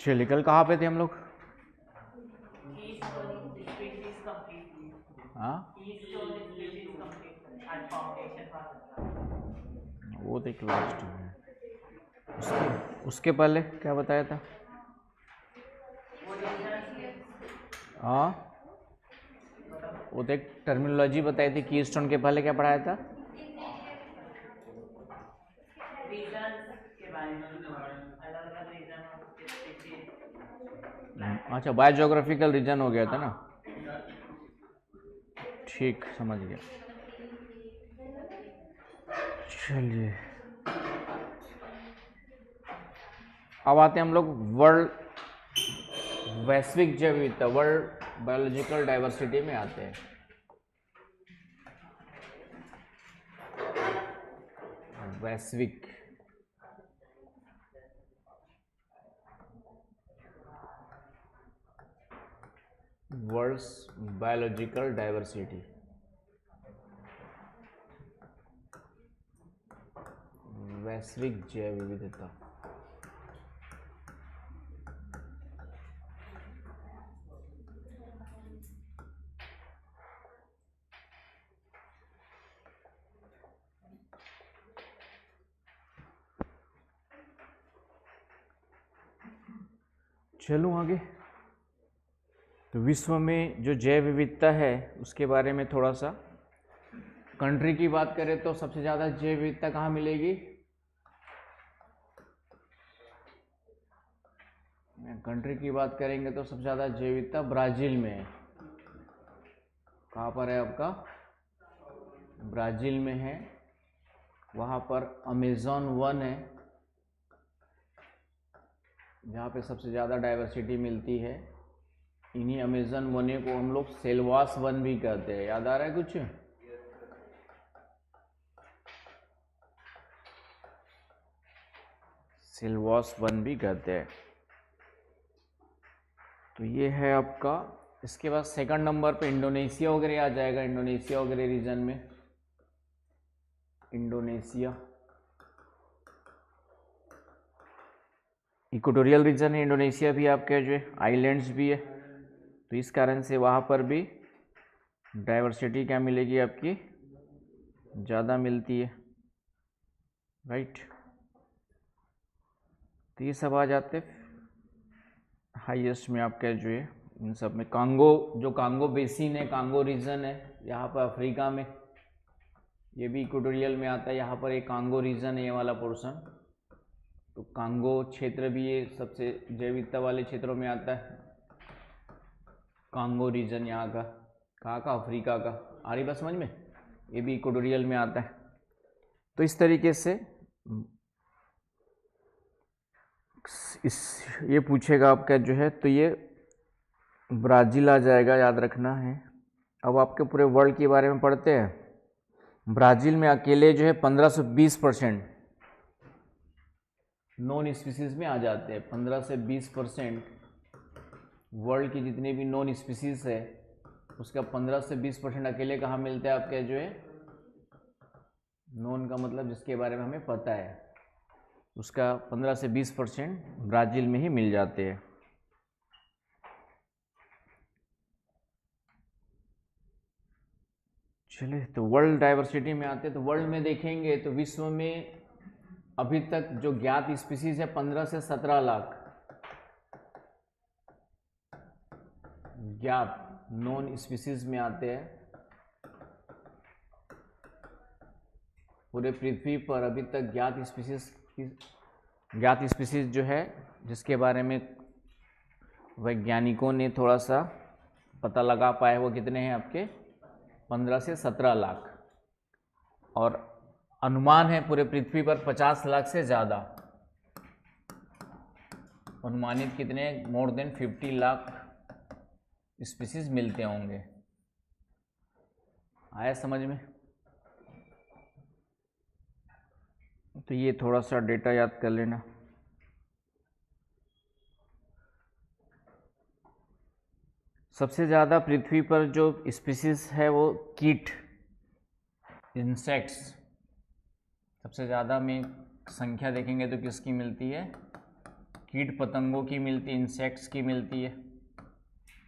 चलिए कल कहाँ पे थे हम लोग? हाँ वो तो एक लास्ट में, उसके पहले क्या बताया था? हाँ वो तो एक टर्मिनोलॉजी बताई थी। कीस्टोन के पहले क्या पढ़ाया था? अच्छा बायोजियोग्राफिकल रीजन हो गया था ना। ठीक समझ गया। चलिए अब आते हैं हम लोग वर्ल्ड वैश्विक जैव विविधता, वर्ल्ड बायोलॉजिकल डाइवर्सिटी में आते हैं। वैश्विक वर्ल्ड्स बायोलॉजिकल डाइवर्सिटी, वैश्विक जैव विविधता। चलूं आगे। तो विश्व में जो जैव विविधता है उसके बारे में थोड़ा सा, कंट्री की बात करें तो सबसे ज़्यादा जैव विविधता कहाँ मिलेगी? कंट्री की बात करेंगे तो सबसे ज़्यादा जैव विविधता ब्राज़ील में है। कहाँ पर है आपका? ब्राज़ील में है। वहाँ पर अमेज़न वन है जहाँ पे सबसे ज़्यादा डाइवर्सिटी मिलती है। इन्हीं अमेज़न वनों को हम लोग सेल्वास वन भी कहते हैं। याद आ रहा है कुछ? सेल्वास वन भी कहते हैं। तो ये है आपका। इसके बाद सेकंड नंबर पे इंडोनेशिया वगैरह आ जाएगा। इंडोनेशिया वगैरह रीजन में, इंडोनेशिया इक्वेटोरियल रीजन है। इंडोनेशिया भी आपके जो है आइलैंड्स भी है, तो इस कारण से वहाँ पर भी डाइवर्सिटी क्या मिलेगी आपकी? ज़्यादा मिलती है, राइट। तो ये सब आ जाते हाईएस्ट में आपके जो है इन सब में। कांगो, जो कांगो बेसिन है, कांगो रीजन है यहाँ पर अफ्रीका में, ये भी इक्वेटोरियल में आता है। यहाँ पर एक कांगो रीजन है, ये वाला पोर्शन। तो कांगो क्षेत्र भी ये सबसे जैव विविधता वाले क्षेत्रों में आता है। कांगो रीजन यहाँ का, कहाँ का? अफ्रीका का। आ रही बात समझ में? ये भी इक्वेटोरियल में आता है। तो इस तरीके से इस ये पूछेगा आपका जो है, तो ये ब्राज़ील आ जाएगा, याद रखना है। अब आपके पूरे वर्ल्ड के बारे में पढ़ते हैं। ब्राज़ील में अकेले जो है 15 से 20% नॉन स्पीसीज में आ जाते हैं। 15 से 20% वर्ल्ड की जितने भी नॉन स्पीसीज है उसका 15 से 20% अकेले कहाँ मिलते हैं आपके जो है? नॉन का मतलब जिसके बारे में हमें पता है, उसका 15 से 20% ब्राज़ील में ही मिल जाते हैं। चलिए तो वर्ल्ड डाइवर्सिटी में आते हैं। तो वर्ल्ड में देखेंगे तो विश्व में अभी तक जो ज्ञात स्पीसीज है 15 से 17 लाख ज्ञात नॉन स्पीसीज में आते हैं। पूरे पृथ्वी पर अभी तक ज्ञात स्पीसीज जो है जिसके बारे में वैज्ञानिकों ने थोड़ा सा पता लगा पाए वो कितने हैं आपके? 15 से 17 लाख। और अनुमान है पूरे पृथ्वी पर 50 लाख से ज़्यादा। अनुमानित कितने? मोर देन 50 लाख स्पीसीज मिलते होंगे। आया समझ में? तो ये थोड़ा सा डेटा याद कर लेना। सबसे ज़्यादा पृथ्वी पर जो स्पीसीज है वो कीट, इंसेक्ट्स, सबसे ज़्यादा में संख्या देखेंगे तो किसकी मिलती है? कीट पतंगों की मिलती, इंसेक्ट्स की मिलती है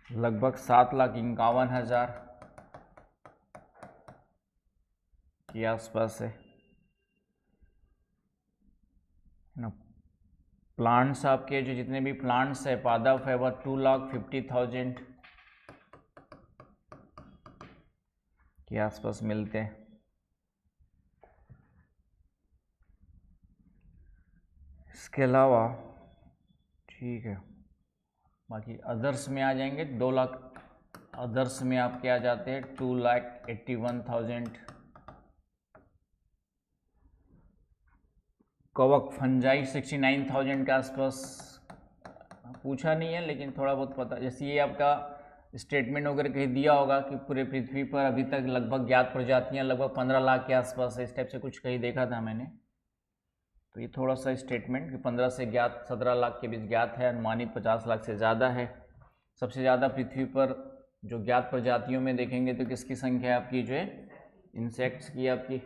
लगभग 7,51,000 के आसपास है ना। प्लांट्स आपके जो जितने भी प्लांट्स है पादप है वह 2,50,000 के आसपास मिलते हैं। इसके अलावा ठीक है, बाकी अदर्स में आ जाएंगे 2 लाख, अदर्स में आपके आ जाते हैं 2,81,000। कवक फंजाई 69,000 के आसपास, पूछा नहीं है लेकिन थोड़ा बहुत पता, जैसे ये आपका स्टेटमेंट वगैरह कहीं दिया होगा कि पूरे पृथ्वी पर अभी तक लगभग ज्ञात प्रजातियां लगभग 15 लाख के आसपास है, इस टाइप से कुछ कहीं देखा था मैंने। तो ये थोड़ा सा स्टेटमेंट कि 15 से ज्ञात 17 लाख के बीच ज्ञात है, अनुमानित 50 लाख से ज़्यादा है। सबसे ज़्यादा पृथ्वी पर जो ज्ञात प्रजातियों में देखेंगे तो किसकी संख्या है आपकी जो है इंसेक्ट्स की, आपकी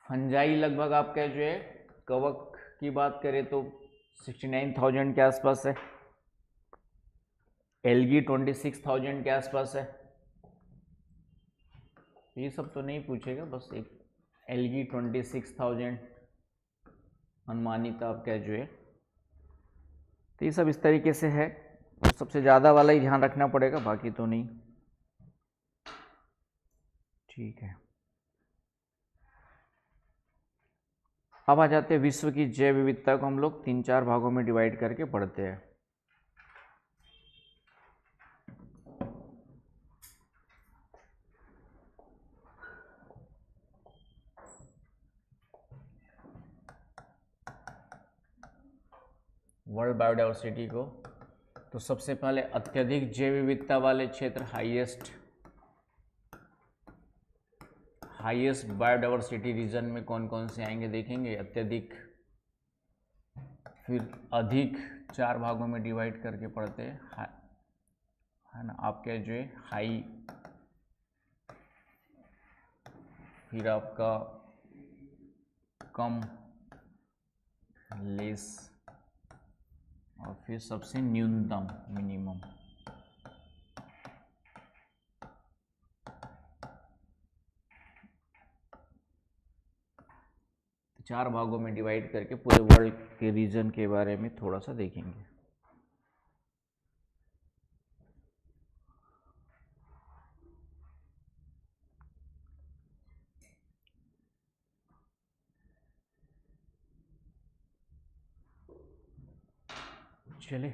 फंजाई लगभग आपका जो है कवक की बात करें तो 69,000 के आसपास है, एल्गी 26,000 के आसपास है। ये सब तो नहीं पूछेगा, बस एक एल्गी 26,000 अनुमानित आपका जो है, तो ये सब इस तरीके से है। तो सबसे ज़्यादा वाला ही ध्यान रखना पड़ेगा, बाकी तो नहीं। ठीक है, अब आ जाते हैं विश्व की जैव विविधता को हम लोग 3-4 भागों में डिवाइड करके पढ़ते हैं। वर्ल्ड बायोडाइवर्सिटी को तो सबसे पहले अत्यधिक जैव विविधता वाले क्षेत्र, हाईएस्ट बायोडाइवर्सिटी रीजन में कौन कौन से आएंगे देखेंगे। अत्यधिक, फिर अधिक, 4 भागों में डिवाइड करके पढ़ते हैं, है ना। आपके जो है हाई, फिर आपका कम, लेस, और फिर सबसे न्यूनतम, मिनिमम। तो 4 भागों में डिवाइड करके पूरे वर्ल्ड के रीजन के बारे में थोड़ा सा देखेंगे। चले,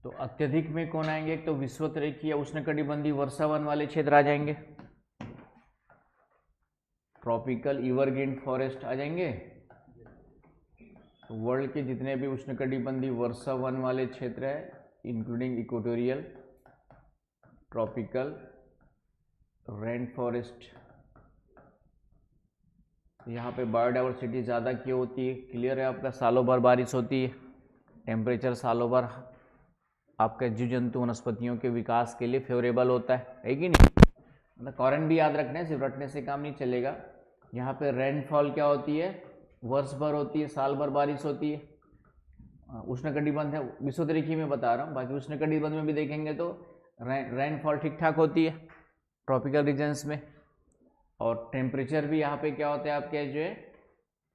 तो अत्यधिक में कौन आएंगे, एक तो विषुवतरेखीय उष्णकटिबंधीय वर्षावन वाले क्षेत्र आ जाएंगे, ट्रॉपिकल एवरग्रीन फॉरेस्ट आ जाएंगे। तो वर्ल्ड के जितने भी उष्णकटिबंधीय वर्षावन वाले क्षेत्र है including equatorial, tropical, rain forest, यहाँ पे बायोडाइवर्सिटी ज़्यादा क्यों होती है, क्लियर है आपका, सालों भर बारिश होती है, टेम्परेचर सालों भर आपके जीव जंतु वनस्पतियों के विकास के लिए फेवरेबल होता है कि नहीं। मतलब कॉरेंट भी याद रखना है, सिर्फ रटने से काम नहीं चलेगा। यहाँ पे रेनफॉल क्या होती है, वर्ष भर होती है, साल भर बारिश होती है। उष्णकटिबंध है, विषुवतरेखीय में बता रहा हूँ, बाकी उष्णकटिबंध में भी देखेंगे तो रेनफॉल ठीक ठाक होती है ट्रॉपिकल रीजन्स में। और टेम्परेचर भी यहाँ पे क्या होता है आपके जो है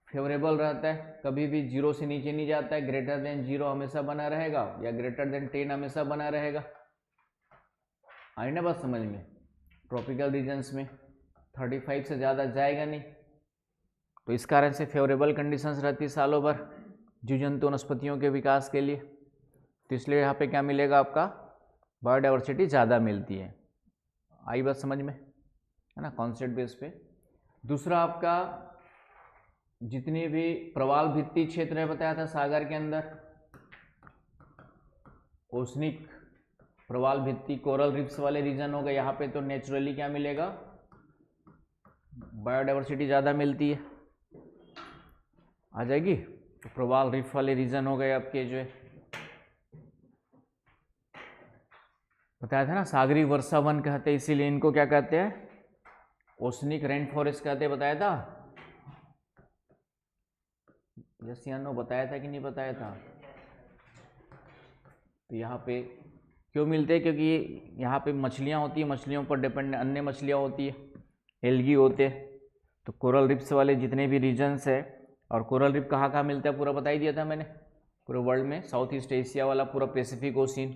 फेवरेबल रहता है, कभी भी 0 से नीचे नहीं जाता है, ग्रेटर देन 0 हमेशा बना रहेगा, या ग्रेटर देन 10 हमेशा बना रहेगा। आई ना बात समझ में। ट्रॉपिकल रीजन्स में 35 से ज़्यादा जाएगा नहीं, तो इस कारण से फेवरेबल कंडीशंस रहती है सालों भर जीव जंतु वनस्पतियों के विकास के लिए। तो इसलिए यहाँ पे क्या मिलेगा आपका, बायोडाइवर्सिटी ज़्यादा मिलती है। आई बात समझ में, है ना, कॉन्सेप्ट बेस पे। दूसरा आपका जितने भी प्रवाल भित्ति क्षेत्र है, बताया था सागर के अंदर, ओसनिक प्रवाल भित्ति कोरल रिफ्स वाले रीजन हो गए, यहाँ पे तो नेचुरली क्या मिलेगा, बायोडाइवर्सिटी ज़्यादा मिलती है, आ जाएगी। तो प्रवाल रिफ वाले रीजन हो गए आपके जो है, बताया था ना, सागरी वर्षा वन कहते हैं, इसीलिए इनको क्या कहते हैं, ओसनिक रेन फॉरेस्ट कहते हैं, बताया था। जसियानो बताया था कि नहीं बताया था। तो यहाँ पे क्यों मिलते हैं? क्योंकि यहाँ पे मछलियाँ होती हैं, मछलियों पर डिपेंड अन्य मछलियाँ होती है, एल्गी होते हैं। तो कोरल रिप्स वाले जितने भी रीजन्स है, और कोरल रिप कहाँ कहाँ मिलता है पूरा बता ही दिया था मैंने, पूरे वर्ल्ड में। साउथ ईस्ट एशिया वाला पूरा पैसिफिक ओशियन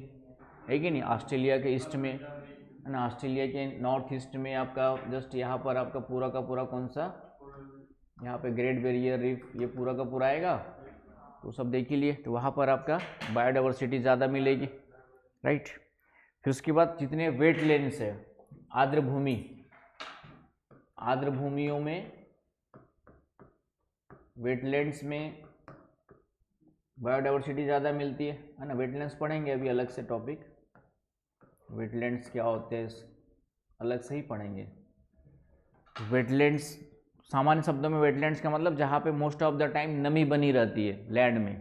है कि नहीं, ऑस्ट्रेलिया के ईस्ट में है ना, ऑस्ट्रेलिया के नॉर्थ ईस्ट में आपका जस्ट यहाँ पर आपका पूरा का पूरा कौन सा, यहाँ पे ग्रेट बैरियर रीफ, ये पूरा का पूरा आएगा, तो सब देख ही लिए। तो वहाँ पर आपका बायोडाइवर्सिटी ज़्यादा मिलेगी, राइट। फिर उसके बाद जितने वेटलैंड्स है, आर्द्र भूमि, आर्द्र भूमियों में, वेटलैंड्स में बायोडाइवर्सिटी ज़्यादा मिलती है ना। वेटलैंड्स पढ़ेंगे अभी अलग से टॉपिक, वेटलैंड्स क्या होते हैं अलग से ही पढ़ेंगे। वेटलैंड्स सामान्य शब्दों में वेटलैंड्स का मतलब जहाँ पे मोस्ट ऑफ द टाइम नमी बनी रहती है लैंड में,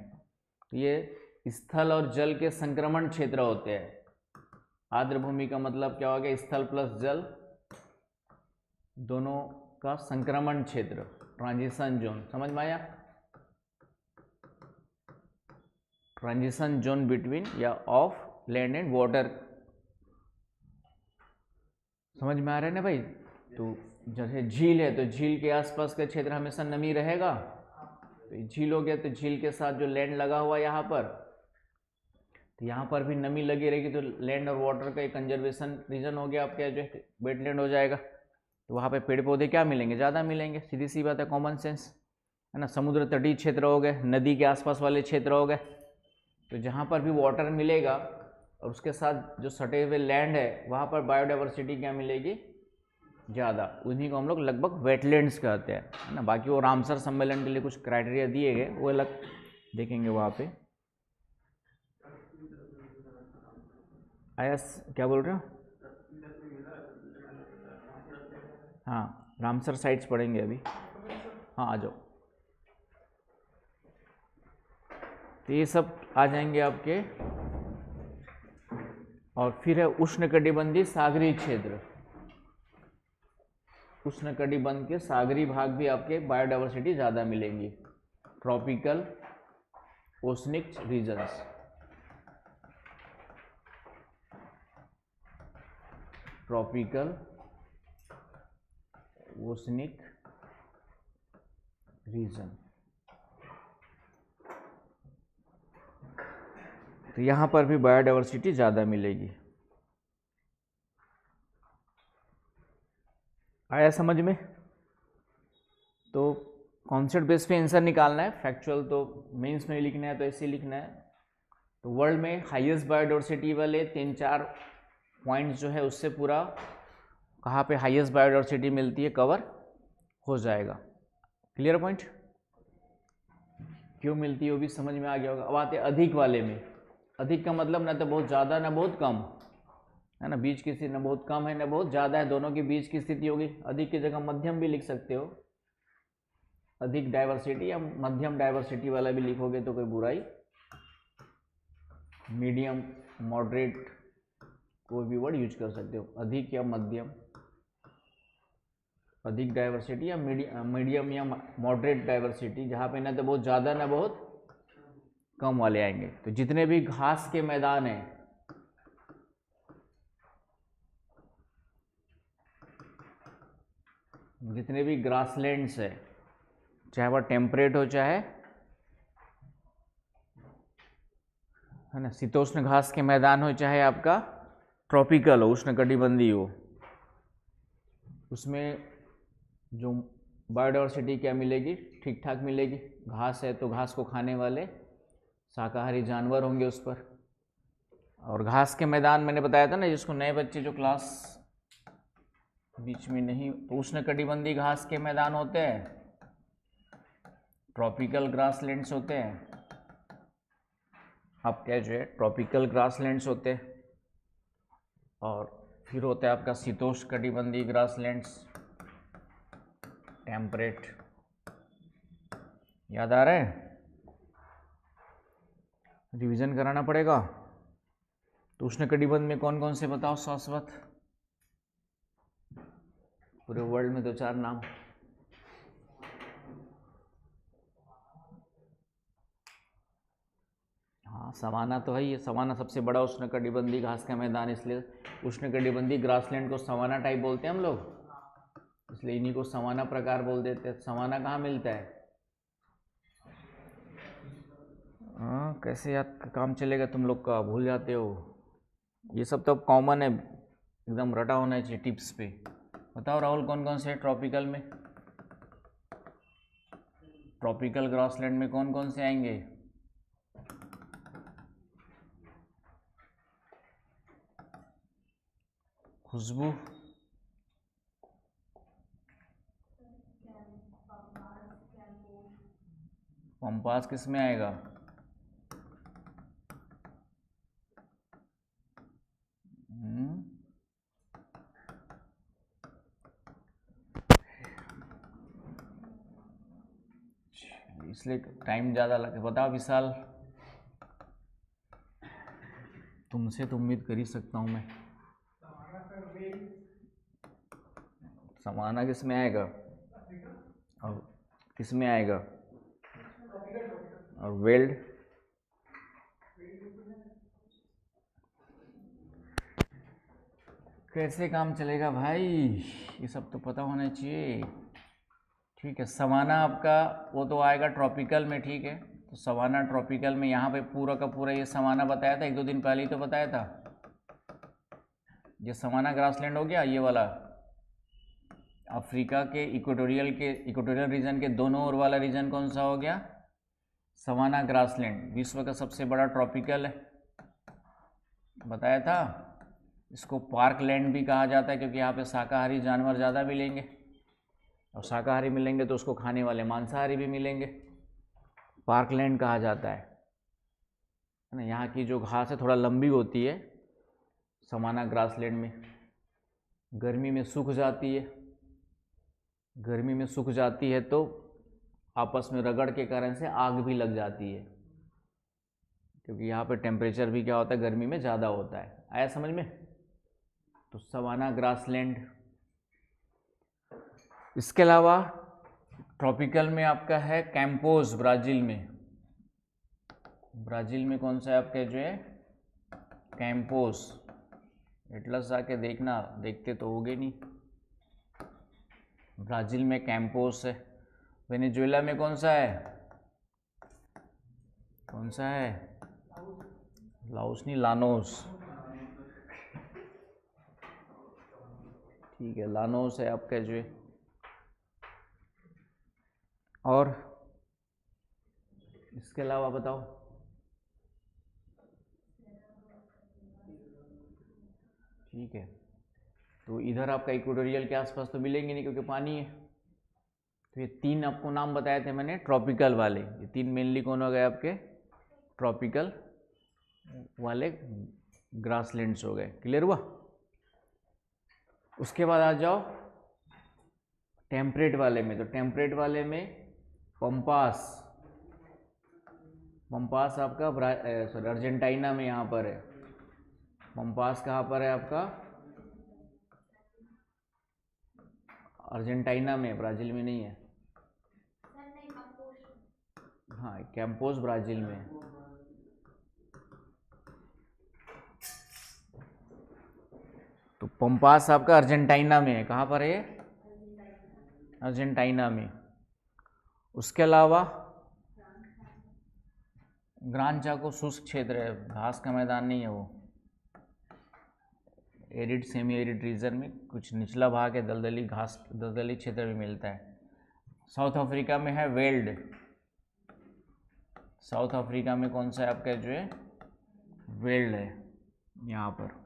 तो ये स्थल और जल के संक्रमण क्षेत्र होते हैं। आर्द्र भूमि का मतलब क्या हो गया, स्थल प्लस जल दोनों का संक्रमण क्षेत्र, ट्रांजिशन जोन, समझ में आया? ट्रांजिशन जोन बिटवीन या ऑफ लैंड एंड वाटर, समझ में आ रहा है ना भाई? तो जैसे झील है, तो झील के आसपास का क्षेत्र हमेशा नमी रहेगा, तो झील हो गया, तो झील के साथ जो लैंड लगा हुआ यहाँ पर, तो यहाँ पर भी नमी लगी रहेगी, तो लैंड और वाटर का एक कंजर्वेशन रीजन हो गया आपका, जो वेटलैंड हो जाएगा। तो वहाँ पे पेड़ पौधे क्या मिलेंगे, ज़्यादा मिलेंगे, सीधी सी बात है, कॉमन सेंस है ना। समुद्र तटीय क्षेत्र हो गए, नदी के आसपास वाले क्षेत्र हो गए, तो जहाँ पर भी वाटर मिलेगा और उसके साथ जो सटे हुए लैंड है, वहाँ पर बायोडाइवर्सिटी क्या मिलेगी, ज़्यादा, उन्हीं को हम लोग लगभग वेटलैंड्स कहते हैं, है ना। बाकी वो रामसर सम्मेलन के लिए कुछ क्राइटेरिया दिए गए, वो अलग देखेंगे वहाँ पे। आया, क्या बोल रहे हो? हाँ, रामसर साइट्स पढ़ेंगे अभी, हाँ आ जाओ। तो ये सब आ जाएंगे आपके। और फिर है उष्णकटिबंधीय सागरीय क्षेत्र, उष्णकटिबंध के सागरी भाग भी आपके बायोडाइवर्सिटी ज़्यादा मिलेंगी, tropical oceanic regions. Tropical oceanic region, तो यहाँ पर भी बायोडाइवर्सिटी ज़्यादा मिलेगी। आया समझ में? तो कॉन्सेप्ट बेस पे आंसर निकालना है, फैक्चुअल तो मेंस में लिखना है, तो ऐसे लिखना है। तो वर्ल्ड में हाईएस्ट बायोडाइवर्सिटी वाले 3-4 पॉइंट्स जो है उससे पूरा कहाँ पे हाईएस्ट बायोडाइवर्सिटी मिलती है कवर हो जाएगा। Clear point? क्यों मिलती है वो भी समझ में आ गया होगा। अब आते अधिक वाले में। अधिक का मतलब ना तो बहुत ज़्यादा ना बहुत कम, है ना, बीच की स्थिति, ना बहुत कम है ना बहुत ज़्यादा है, दोनों के बीच की स्थिति होगी। अधिक की जगह मध्यम भी लिख सकते हो, अधिक डाइवर्सिटी या मध्यम डाइवर्सिटी वाला भी लिखोगे तो कोई बुराई, मीडियम, मॉडरेट, कोई भी वर्ड यूज कर सकते हो, अधिक या मध्यम, अधिक डाइवर्सिटी या मीडियम या मॉडरेट डाइवर्सिटी, जहाँ पे ना तो बहुत ज़्यादा ना बहुत कम वाले आएंगे। तो जितने भी घास के मैदान हैं, जितने भी ग्रासलैंड्स है, चाहे वह टेम्परेट हो चाहे, है ना, शीतोष्ण घास के मैदान हो चाहे आपका ट्रॉपिकल हो, उष्णकटिबंधीय हो, उसमें जो बायोडाइवर्सिटी क्या मिलेगी, ठीक ठाक मिलेगी। घास है तो घास को खाने वाले शाकाहारी जानवर होंगे उस पर। और घास के मैदान मैंने बताया था ना, जिसको नए बच्चे जो क्लास बीच में नहीं, तो उष्णकटिबंधीय घास के मैदान होते हैं, ट्रॉपिकल ग्रासलैंड्स होते हैं, आपके जो है ट्रॉपिकल ग्रासलैंड्स होते हैं, और फिर होता है आपका शीतोष्ण कटिबंधीय ग्रासलैंड्स, टेम्परेट। याद आ रहा है? रिवीजन कराना पड़ेगा। तो उष्णकटिबंध में कौन कौन से बताओ शाश्वत, पूरे वर्ल्ड में 2-4 नाम। हाँ, सवाना तो है ही है, सवाना सबसे बड़ा उष्णकटिबंधीय घास का मैदान, इसलिए उष्णकटिबंधीय ग्रासलैंड को सवाना टाइप बोलते हैं हम लोग, इसलिए इन्हीं को सवाना प्रकार बोल देते हैं। सवाना कहाँ मिलता है? हाँ, कैसे याद काम चलेगा तुम लोग का, भूल जाते हो। ये सब तो कॉमन है, एकदम रटा होना चाहिए टिप्स पे। बताओ राहुल, कौन कौन से है ट्रॉपिकल में? ट्रॉपिकल ग्रासलैंड में कौन कौन से आएंगे? खुशबू, पंपास किस में आएगा? इसलिए टाइम ज़्यादा लगे। बताओ विशाल, तुमसे तो उम्मीद कर ही सकता हूँ मैं। समाना किस में आएगा और किस में आएगा? और वेल्ड कैसे काम चलेगा भाई? ये सब तो पता होना चाहिए। ठीक है, सवाना आपका वो तो आएगा ट्रॉपिकल में, ठीक है। तो सवाना ट्रॉपिकल में यहाँ पे पूरा का पूरा ये सवाना बताया था, 1-2 दिन पहले ही तो बताया था। ये सवाना ग्रासलैंड हो गया, ये वाला अफ्रीका के इक्वेटोरियल रीजन के दोनों ओर वाला रीजन कौन सा हो गया? Savanna grassland. विश्व का सबसे बड़ा ट्रॉपिकल है, बताया था। इसको पार्क लैंड भी कहा जाता है, क्योंकि यहाँ पे शाकाहारी जानवर ज़्यादा मिलेंगे, और शाकाहारी मिलेंगे तो उसको खाने वाले मांसाहारी भी मिलेंगे। पार्क लैंड कहा जाता है ना। यहाँ की जो घास है थोड़ा लंबी होती है सवाना ग्रासलैंड में, गर्मी में सूख जाती है। गर्मी में सूख जाती है तो आपस में रगड़ के कारण से आग भी लग जाती है, क्योंकि यहाँ पे टेम्परेचर भी क्या होता है, गर्मी में ज़्यादा होता है। आया समझ में? तो सवाना ग्रासलैंड। इसके अलावा ट्रॉपिकल में आपका है कैंपोज, ब्राज़ील में। ब्राज़ील में कौन सा है आपका जो है? कैंपोज। एटलस जाके देखना, देखते तो होगे नहीं। ब्राज़ील में कैंपोस है। वेनेजुएला में कौन सा है? कौन सा है? लाओस नहीं, लानोस। ठीक है, लानोस है आपका जो है। और इसके अलावा बताओ। ठीक है, तो इधर आपका इक्वेटोरियल के आसपास तो मिलेंगे नहीं, क्योंकि पानी है। तो ये 3 आपको नाम बताए थे मैंने ट्रॉपिकल वाले। ये 3 मेनली कौन हो गए आपके? ट्रॉपिकल वाले ग्रासलैंड्स हो गए। क्लियर हुआ? उसके बाद आ जाओ टेम्परेट वाले में। तो टेम्परेट वाले में पंपास। पंपास आपका सॉरी अर्जेंटीना में यहाँ पर है। पंपास कहाँ पर है आपका? अर्जेंटीना में, ब्राज़ील में नहीं है। हाँ, कैंपोस ब्राज़ील में है। तो पंपास आपका अर्जेंटीना में है। कहाँ पर है? अर्जेंटीना में। उसके अलावा ग्रान चाको शुष्क क्षेत्र है, घास का मैदान नहीं है वो। एरिड सेमी एरिड रीजन में कुछ निचला भाग है, दलदली घास, दलदली क्षेत्र में मिलता है। साउथ अफ्रीका में है वेल्ड। साउथ अफ्रीका में कौन सा है आपका जो है? वेल्ड है यहाँ पर।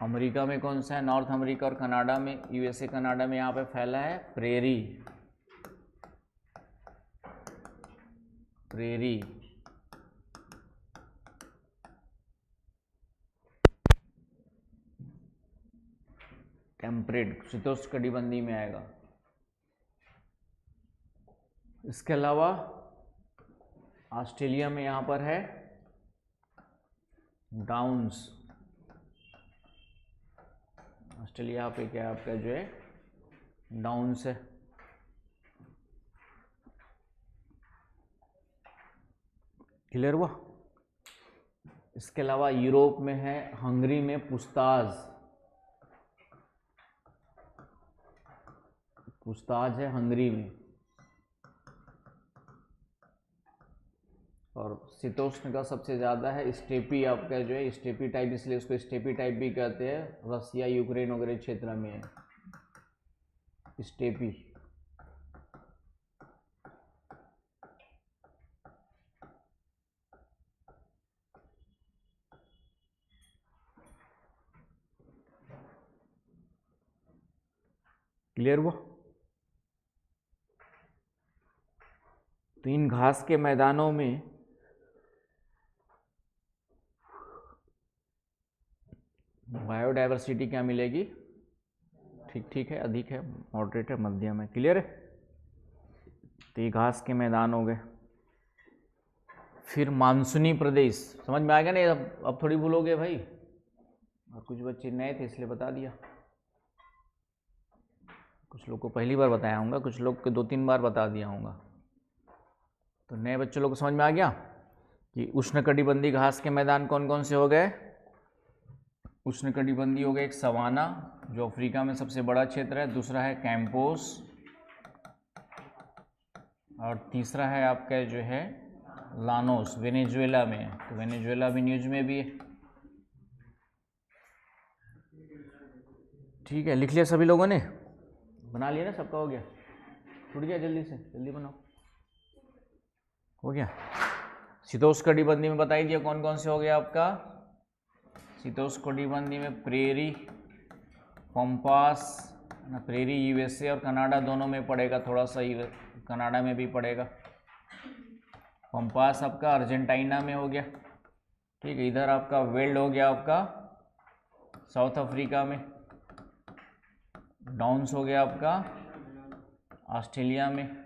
अमेरिका में कौन सा है? नॉर्थ अमेरिका और कनाडा में, यूएसए कनाडा में यहाँ पे फैला है प्रेरी। प्रेरी। टेम्परेट शीतोष्णकटिबंधीय में आएगा। इसके अलावा ऑस्ट्रेलिया में यहाँ पर है डाउन्स। ऑस्ट्रेलिया पे क्या आपका जो है? डाउन्स है। क्लियर हुआ? इसके अलावा यूरोप में है, हंगरी में पुस्ताज, पुस्ताज है हंगरी में। और शीतोष्ण का सबसे ज़्यादा है स्टेपी, आपका जो है स्टेपी टाइप, इसलिए उसको स्टेपी टाइप भी कहते हैं, रसिया यूक्रेन वगैरह क्षेत्र में है स्टेपी। क्लियर हुआ? तो इन घास के मैदानों में बायोडायवर्सिटी क्या मिलेगी? ठीक ठीक है, अधिक है, मॉडरेट है, मध्यम है। क्लियर है? तो ये घास के मैदान हो गए। फिर मानसूनी प्रदेश, समझ में आ गया ना? अब थोड़ी भूलोगे भाई, और कुछ बच्चे नए थे इसलिए बता दिया, कुछ लोग को पहली बार बताया होगा, कुछ लोग को 2-3 बार बता दिया होगा। तो नए बच्चों लोग को समझ में आ गया कि उष्णकटिबंधीय घास के मैदान कौन कौन से हो गए? उष्णकटिबंधीय हो गए, एक सवाना जो अफ्रीका में सबसे बड़ा क्षेत्र है, दूसरा है कैंपोस, और तीसरा है आपका जो है लानोस, वेनेजुएला में। तो वेनेजुएला भी न्यूज में भी है। ठीक है, लिख लिया सभी लोगों ने? बना लिया ना? सबका हो गया? छूट गया? जल्दी से जल्दी बनाओ। हो गया? शीतोष्णकटिबंधीय में बताई दिया कौन कौन से हो गया आपका? शीतोष्णकटिबंधीय में प्रेरी, पंपास, प्रेरी यूएसए और कनाडा दोनों में पड़ेगा, थोड़ा सा कनाडा में भी पड़ेगा। पंपास आपका अर्जेंटीना में हो गया। ठीक है, इधर आपका वेल्ड हो गया आपका साउथ अफ्रीका में, डाउन्स हो गया आपका ऑस्ट्रेलिया में,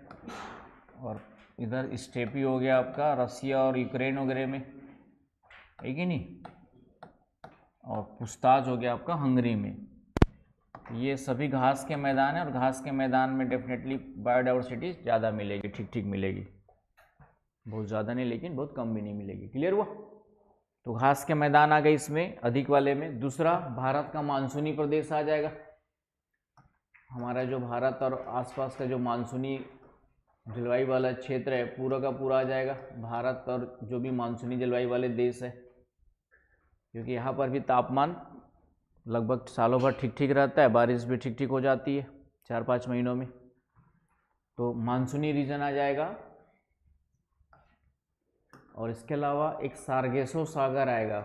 और इधर स्टेपी हो गया आपका रसिया और यूक्रेन वगैरह में, है कि नहीं, और पुस्ताज हो गया आपका हंगरी में। ये सभी घास के मैदान है, और घास के मैदान में डेफिनेटली बायोडाइवर्सिटी ज़्यादा मिलेगी, ठीक ठीक मिलेगी, बहुत ज़्यादा नहीं लेकिन बहुत कम भी नहीं मिलेगी। क्लियर हुआ? तो घास के मैदान आ गए इसमें, अधिक वाले में। दूसरा, भारत का मानसूनी प्रदेश आ जाएगा। हमारा जो भारत और आसपास का जो मानसूनी जलवायु वाला क्षेत्र है पूरा का पूरा आ जाएगा, भारत और जो भी मानसूनी जलवायु वाले देश है, क्योंकि यहाँ पर भी तापमान लगभग सालों भर ठीक ठीक रहता है, बारिश भी ठीक ठीक हो जाती है 4-5 महीनों में। तो मानसूनी रीजन आ जाएगा। और इसके अलावा एक सार्गेसो सागर आएगा।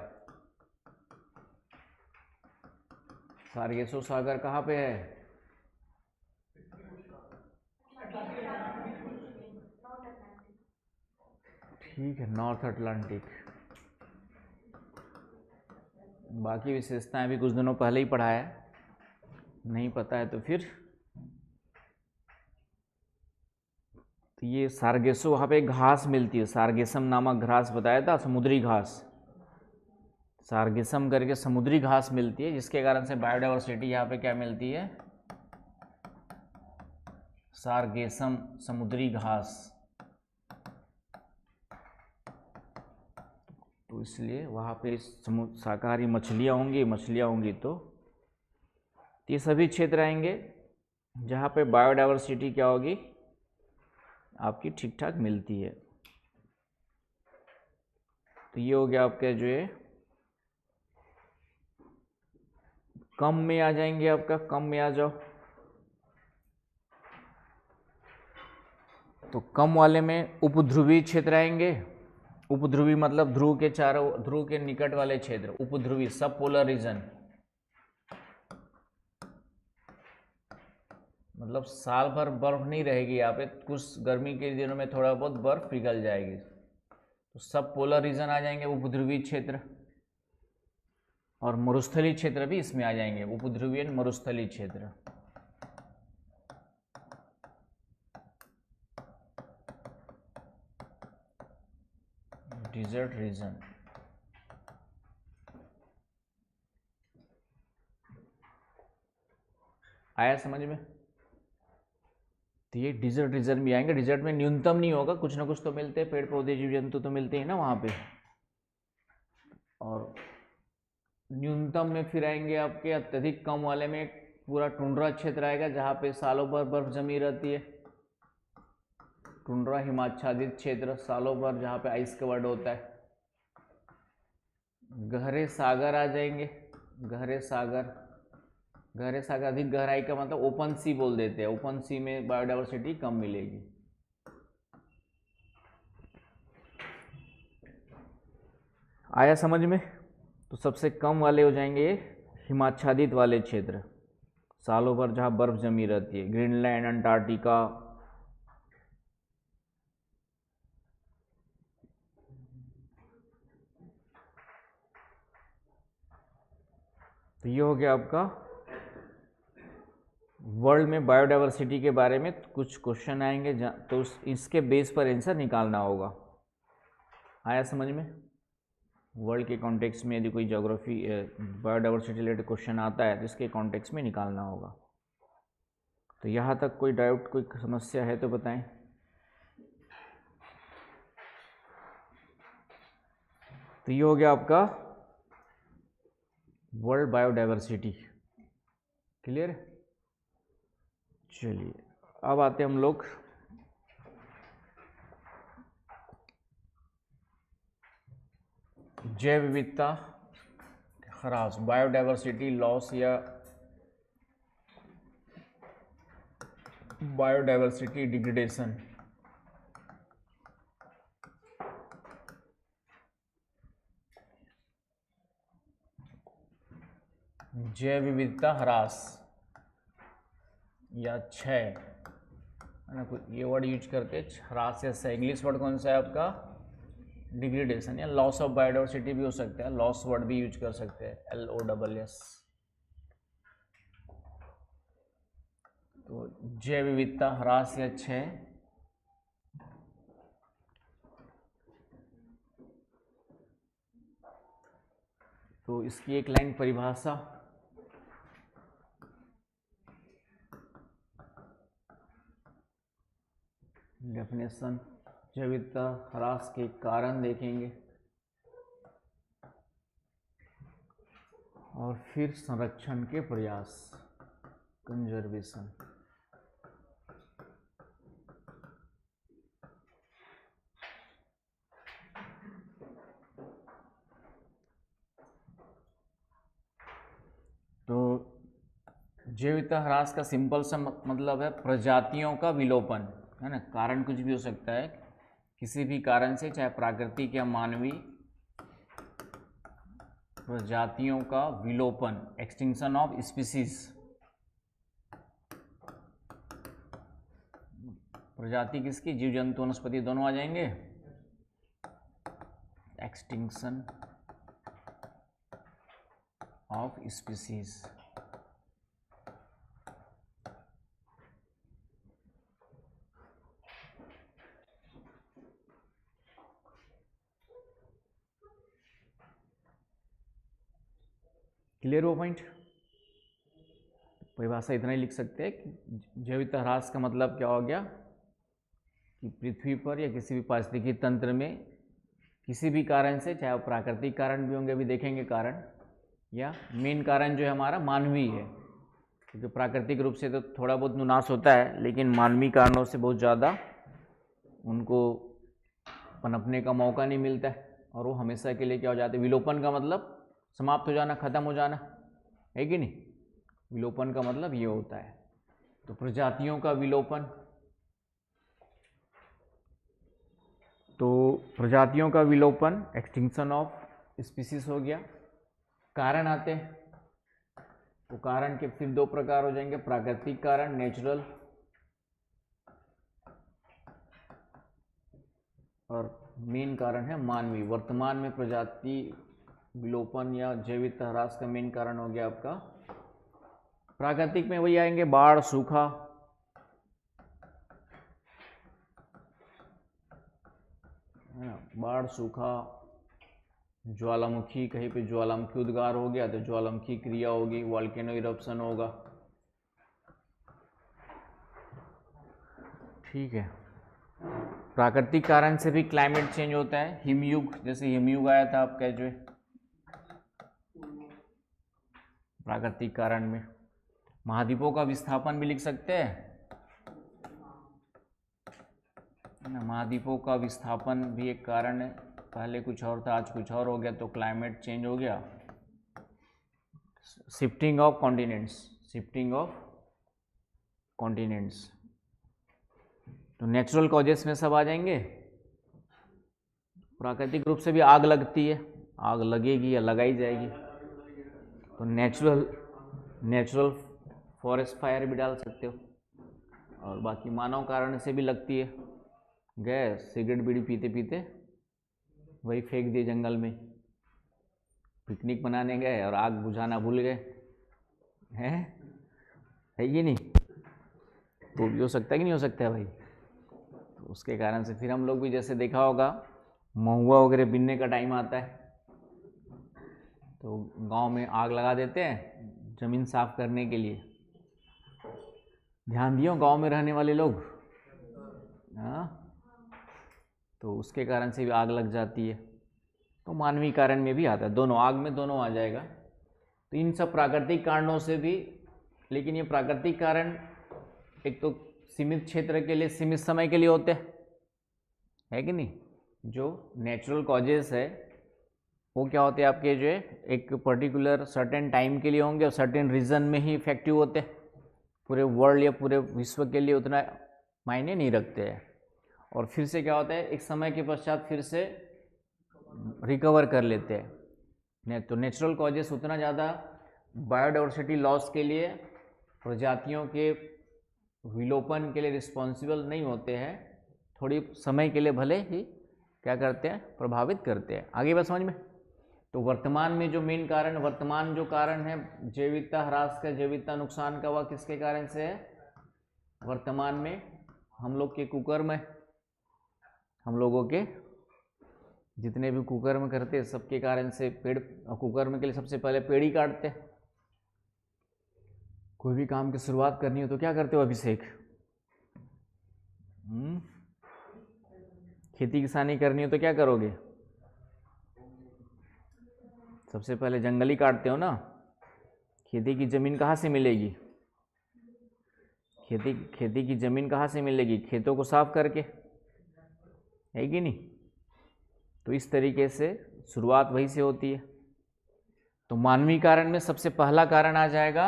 सार्गेसो सागर कहाँ पे है? ठीक है, नॉर्थ अटलांटिक। बाकी विशेषताएं भी कुछ दिनों पहले ही पढ़ा है, नहीं पता है तो फिर। तो ये सार्गेसो, वहाँ पे घास मिलती है, सार्गेसम नामक घास बताया था, समुद्री घास, सार्गेसम करके समुद्री घास मिलती है, जिसके कारण से बायोडाइवर्सिटी यहाँ पे क्या मिलती है? सार्गेसम समुद्री घास। तो इसलिए वहाँ पे शाकाहारी मछलियाँ होंगी तो ये सभी क्षेत्र आएंगे जहाँ पे बायोडाइवर्सिटी क्या होगी आपकी ठीक ठाक मिलती है। तो ये हो गया आपका जो है, कम में आ जाएंगे, आपका कम में आ जाओ। तो कम वाले में उपध्रुवी क्षेत्र आएंगे। उपध्रुवी मतलब ध्रुव के चारों, ध्रुव के निकट वाले क्षेत्र, उपध्रुवी सब पोलर रीजन, मतलब साल भर बर्फ नहीं रहेगी यहाँ पे, कुछ गर्मी के दिनों में थोड़ा बहुत बर्फ पिघल जाएगी। तो सब पोलर रीजन आ जाएंगे, उपध्रुवी क्षेत्र। और मरुस्थलीय क्षेत्र भी इसमें आ जाएंगे, उपध्रुवीय मरुस्थलीय क्षेत्र। Desert region. आया समझ में? तो ये डिजर्ट रीजन भी आएंगे। डिजर्ट में न्यूनतम नहीं होगा, कुछ ना कुछ तो मिलते हैं, पेड़ पौधे जीव जंतु तो मिलते हैं ना वहाँ पे। और न्यूनतम में फिर आएंगे आपके अत्यधिक कम वाले में पूरा टुंड्रा क्षेत्र आएगा जहाँ पे सालों भर बर्फ जमी रहती है। टुंड्रा हिमाच्छादित क्षेत्र सालों भर जहाँ पे आइस कवर्ड होता है। गहरे सागर आ जाएंगे। गहरे सागर अधिक गहराई का मतलब ओपन सी बोल देते हैं। ओपन सी में बायोडाइवर्सिटी कम मिलेगी। आया समझ में? तो सबसे कम वाले हो जाएंगे हिमाच्छादित वाले क्षेत्र, सालों भर जहाँ बर्फ जमी रहती है, ग्रीनलैंड, अंटार्कटिका। तो ये हो गया आपका वर्ल्ड में बायोडाइवर्सिटी के बारे में कुछ क्वेश्चन आएंगे, तो इसके बेस पर आंसर निकालना होगा। आया समझ में? वर्ल्ड के कॉन्टेक्स्ट में यदि कोई ज्योग्राफी बायोडाइवर्सिटी रिलेटेड क्वेश्चन आता है तो इसके कॉन्टेक्स्ट में निकालना होगा। तो यहाँ तक कोई डाउट, कोई समस्या है तो बताएं। तो ये हो गया आपका वर्ल्ड बायोडाइवर्सिटी। क्लियर? चलिए अब आते हम लोग जैव विविधता ह्रास, बायोडाइवर्सिटी लॉस या बायोडाइवर्सिटी डिग्रेडेशन। जैव विविधता ह्रास या क्षय है ना, ये वर्ड यूज करते हैं, ह्रास या क्षय। इंग्लिश वर्ड कौन सा है आपका? डिग्रेडेशन या लॉस ऑफ बायोडाइवर्सिटी भी हो सकता है, लॉस वर्ड भी यूज कर सकते हैं, LOSS। तो जैव विविधता ह्रास या क्षय तो इसकी एक लाइन परिभाषा, डेफिनेशन, जैव विविधता ह्रास के कारण देखेंगे और फिर संरक्षण के प्रयास, कंजर्वेशन। तो जैव विविधता ह्रास का सिंपल सा मतलब है प्रजातियों का विलोपन, है ना। कारण कुछ भी हो सकता है, किसी भी कारण से, चाहे प्राकृतिक या मानवीय, प्रजातियों का विलोपन, एक्सटिंक्शन ऑफ स्पीसीज। प्रजाति किसकी? जीव जंतु वनस्पति दोनों आ जाएंगे। Extinction of species. क्लियर हो पॉइंट? परिभाषा इतना ही लिख सकते हैं कि जैव विविधता ह्रास का मतलब क्या हो गया कि पृथ्वी पर या किसी भी पारिस्थितिकी तंत्र में किसी भी कारण से, चाहे प्राकृतिक कारण भी होंगे, अभी देखेंगे कारण, या मेन कारण जो है हमारा मानवीय है, क्योंकि प्राकृतिक रूप से तो थोड़ा बहुत नाश होता है, लेकिन मानवीय कारणों से बहुत ज़्यादा उनको पनपने का मौका नहीं मिलता है और वो हमेशा के लिए क्या हो जाते हैं? विलोपन का मतलब समाप्त हो जाना, खत्म हो जाना, है कि नहीं? विलोपन का मतलब ये होता है। तो प्रजातियों का विलोपन, तो प्रजातियों का विलोपन, एक्सटिंक्शन ऑफ स्पीसीज हो गया। कारण आते हैं, तो कारण के फिर दो प्रकार हो जाएंगे, प्राकृतिक कारण, नेचुरल, और मेन कारण है मानवीय। वर्तमान में प्रजाति विलोपन या जैव विविधता ह्रास का मेन कारण हो गया आपका प्राकृतिक में वही आएंगे, बाढ़, सूखा, है ना, बाढ़, सूखा, ज्वालामुखी, कहीं पे ज्वालामुखी उद्गार हो गया तो ज्वालामुखी क्रिया होगी, वॉल्केनो इरप्शन होगा। ठीक है। प्राकृतिक कारण से भी क्लाइमेट चेंज होता है, हिमयुग, जैसे हिमयुग आया था आपका जो प्राकृतिक कारण में। महाद्वीपों का विस्थापन भी लिख सकते हैं ना, महाद्वीपों का विस्थापन भी एक कारण है। पहले कुछ और था, आज कुछ और हो गया, तो क्लाइमेट चेंज हो गया। Shifting of continents, shifting of continents. तो नेचुरल कॉजेस में सब आ जाएंगे। प्राकृतिक रूप से भी आग लगती है, आग लगेगी या लगाई जाएगी, तो नेचुरल फॉरेस्ट फायर भी डाल सकते हो। और बाकी मानव कारण से भी लगती है, गैस सिगरेट बीड़ी पीते पीते वही फेंक दिए जंगल में, पिकनिक मनाने गए और आग बुझाना भूल गए, है कि नहीं? तो भी हो सकता है कि नहीं हो सकता है भाई? तो उसके कारण से फिर हम लोग भी, जैसे देखा होगा, महुआ वगैरह बिनने का टाइम आता है तो गांव में आग लगा देते हैं ज़मीन साफ करने के लिए। ध्यान दियो गांव में रहने वाले लोग, हाँ, तो उसके कारण से भी आग लग जाती है। तो मानवीय कारण में भी आता है, दोनों, आग में दोनों आ जाएगा। तो इन सब प्राकृतिक कारणों से भी, लेकिन ये प्राकृतिक कारण एक तो सीमित क्षेत्र के लिए, सीमित समय के लिए होते हैं, है कि नहीं? जो नेचुरल कॉजेस है वो क्या होते हैं आपके, जो है एक पर्टिकुलर सर्टेन टाइम के लिए होंगे और सर्टेन रीजन में ही इफेक्टिव होते हैं। पूरे वर्ल्ड या पूरे विश्व के लिए उतना मायने नहीं रखते हैं। और फिर से क्या होता है, एक समय के पश्चात फिर से रिकवर कर लेते हैं। तो नेचुरल कॉजेस उतना ज़्यादा बायोडाइवर्सिटी लॉस के लिए, प्रजातियों के विलोपन के लिए रिस्पॉन्सिबल नहीं होते हैं, थोड़ी समय के लिए भले ही क्या करते हैं, प्रभावित करते हैं। आगे बात समझ में? तो वर्तमान में जो मेन कारण, वर्तमान जो कारण है जैव विविधता ह्रास का, जैव विविधता नुकसान का, वह किसके कारण से है? वर्तमान में हम लोग के कुकर्म है, हम लोगों के जितने भी कुकर्म करते हैं सबके कारण से। पेड़, कुकर्म के लिए सबसे पहले पेड़ ही काटते हैं। कोई भी काम की शुरुआत करनी हो तो क्या करते हो अभिषेक? खेती किसानी करनी हो तो क्या करोगे? सबसे पहले जंगल ही काटते हो ना। खेती की जमीन कहाँ से मिलेगी? खेती की जमीन कहाँ से मिलेगी? खेतों को साफ करके, है कि नहीं? तो इस तरीके से शुरुआत वहीं से होती है। तो मानवीय कारण में सबसे पहला कारण आ जाएगा,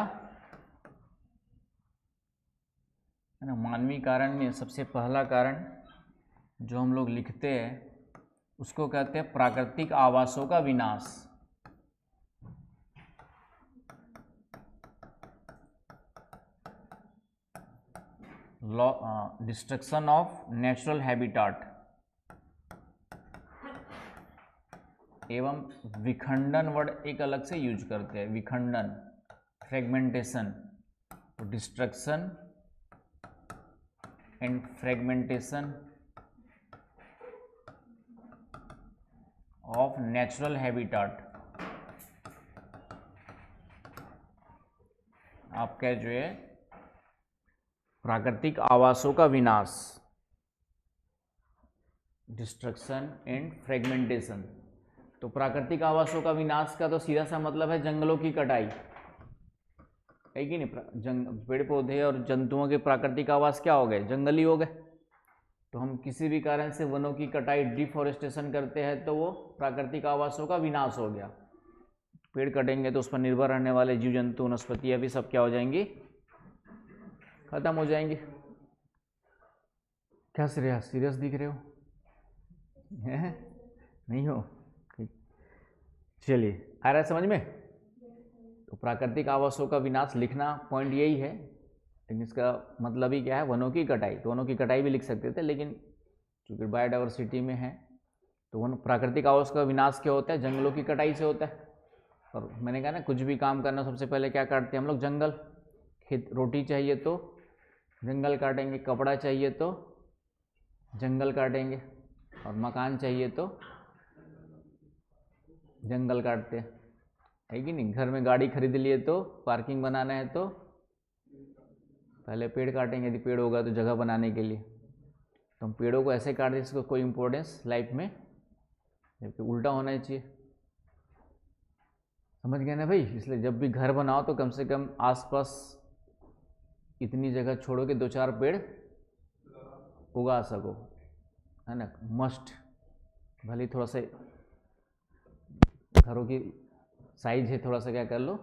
है ना, मानवीय कारण में सबसे पहला कारण जो हम लोग लिखते हैं उसको कहते हैं प्राकृतिक आवासों का विनाश। डिस्ट्रक्शन ऑफ नेचुरल हैबिटाट एवं विखंडन वर्ड एक अलग से यूज करते हैं, विखंडन, फ्रेगमेंटेशन। तो destruction and fragmentation of natural habitat, आपका जो है प्राकृतिक आवासों का विनाश, डिस्ट्रक्शन एंड फ्रेगमेंटेशन। तो प्राकृतिक आवासों का विनाश का तो सीधा सा मतलब है जंगलों की कटाई, है कि नहीं? पेड़ पौधे और जंतुओं के प्राकृतिक आवास क्या हो गए? जंगल ही हो गए। तो हम किसी भी कारण से वनों की कटाई, डिफॉरेस्टेशन करते हैं तो वो प्राकृतिक आवासों का विनाश हो गया। पेड़ कटेंगे तो उस पर निर्भर रहने वाले जीव जंतु, वनस्पतियां भी सब क्या हो जाएंगी? खत्म हो जाएंगे। क्या सीरियस दिख रहे हो? है? नहीं हो? चलिए, आ रहा है समझ में? तो प्राकृतिक आवासों का विनाश लिखना पॉइंट यही है, लेकिन इसका मतलब ही क्या है? वनों की कटाई। तो वनों की कटाई भी लिख सकते थे, लेकिन चूँकि बायोडाइवर्सिटी में है तो वन प्राकृतिक आवास का विनाश क्या होता है? जंगलों की कटाई से होता है। और मैंने कहा ना, कुछ भी काम करना सबसे पहले क्या काटते हैं हम लोग? जंगल। रोटी चाहिए तो जंगल काटेंगे, कपड़ा चाहिए तो जंगल काटेंगे, और मकान चाहिए तो जंगल काटते हैं, है कि नहीं? घर में गाड़ी खरीद लिए तो पार्किंग बनाना है तो पहले पेड़ काटेंगे, यदि पेड़ होगा तो जगह बनाने के लिए। तो हम पेड़ों को ऐसे काट दें जिसको कोई इंपॉर्टेंस लाइफ में, जबकि उल्टा होना चाहिए। समझ गए ना भाई। इसलिए जब भी घर बनाओ तो कम से कम आसपास इतनी जगह छोड़ो कि 2-4 पेड़ उगा सको, है ना। मस्ट भले थोड़ा सा घरों की साइज है, थोड़ा सा क्या कर लो,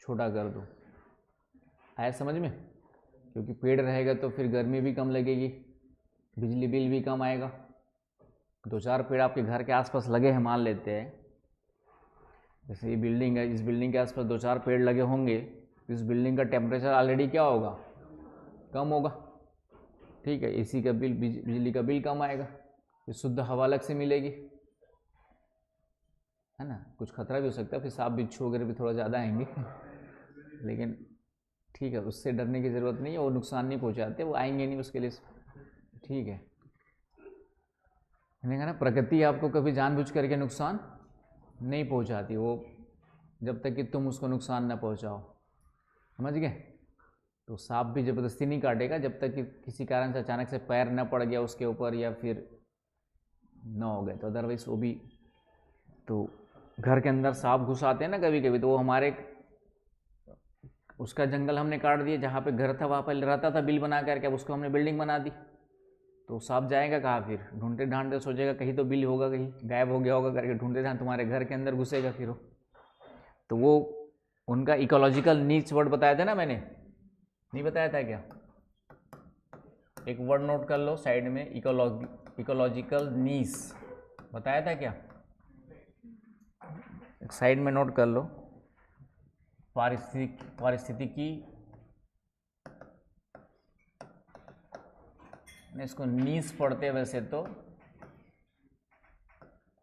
छोटा कर दो। आया समझ में? क्योंकि पेड़ रहेगा तो फिर गर्मी भी कम लगेगी, बिजली बिल भी कम आएगा। 2-4 पेड़ आपके घर के आसपास लगे हैं, मान लेते हैं, जैसे ये बिल्डिंग है, इस बिल्डिंग के आसपास 2-4 पेड़ लगे होंगे, इस बिल्डिंग का टेम्परेचर ऑलरेडी क्या होगा, कम होगा। ठीक है, एसी का बिल, बिजली का बिल कम आएगा, फिर शुद्ध हवा अलग से मिलेगी, है ना। कुछ खतरा भी हो सकता है, फिर सांप बिच्छू वगैरह भी थोड़ा ज़्यादा आएंगे लेकिन ठीक है, उससे डरने की ज़रूरत नहीं है, वो नुकसान नहीं पहुंचाते, वो आएंगे नहीं उसके लिए। ठीक है, मैंने कहा ना, प्रकृति आपको कभी जानबूझ करके नुकसान नहीं पहुंचाती, वो जब तक कि तुम उसको नुकसान ना पहुंचाओ। समझ गए? तो सांप भी ज़बरदस्ती नहीं काटेगा जब तक कि किसी कारण से अचानक से पैर न पड़ गया उसके ऊपर या फिर न हो गए, तो अदरवाइज वो भी। तो घर के अंदर सांप घुस आते हैं ना कभी कभी, तो वो हमारे उसका जंगल हमने काट दिया, जहाँ पे घर था वहाँ पर रहता था बिल बना करके, अब उसको हमने बिल्डिंग बना दी, तो सांप जाएगा कहाँ? फिर ढूंढते ढांढते सोचेगा कहीं तो बिल होगा, कहीं गायब हो गया होगा करके ढूंढते ढांढते तुम्हारे घर के अंदर घुसेगा फिर वो। तो वो उनका इकोलॉजिकल नीड्स वर्ड बताया था ना मैंने, नहीं बताया था क्या? एक वर्ड नोट कर लो साइड में, इकोलॉजिकल नीड्स बताया था क्या? एक साइड में नोट कर लो, पारिस्थितिकी, इसको नीड्स पढ़ते वैसे तो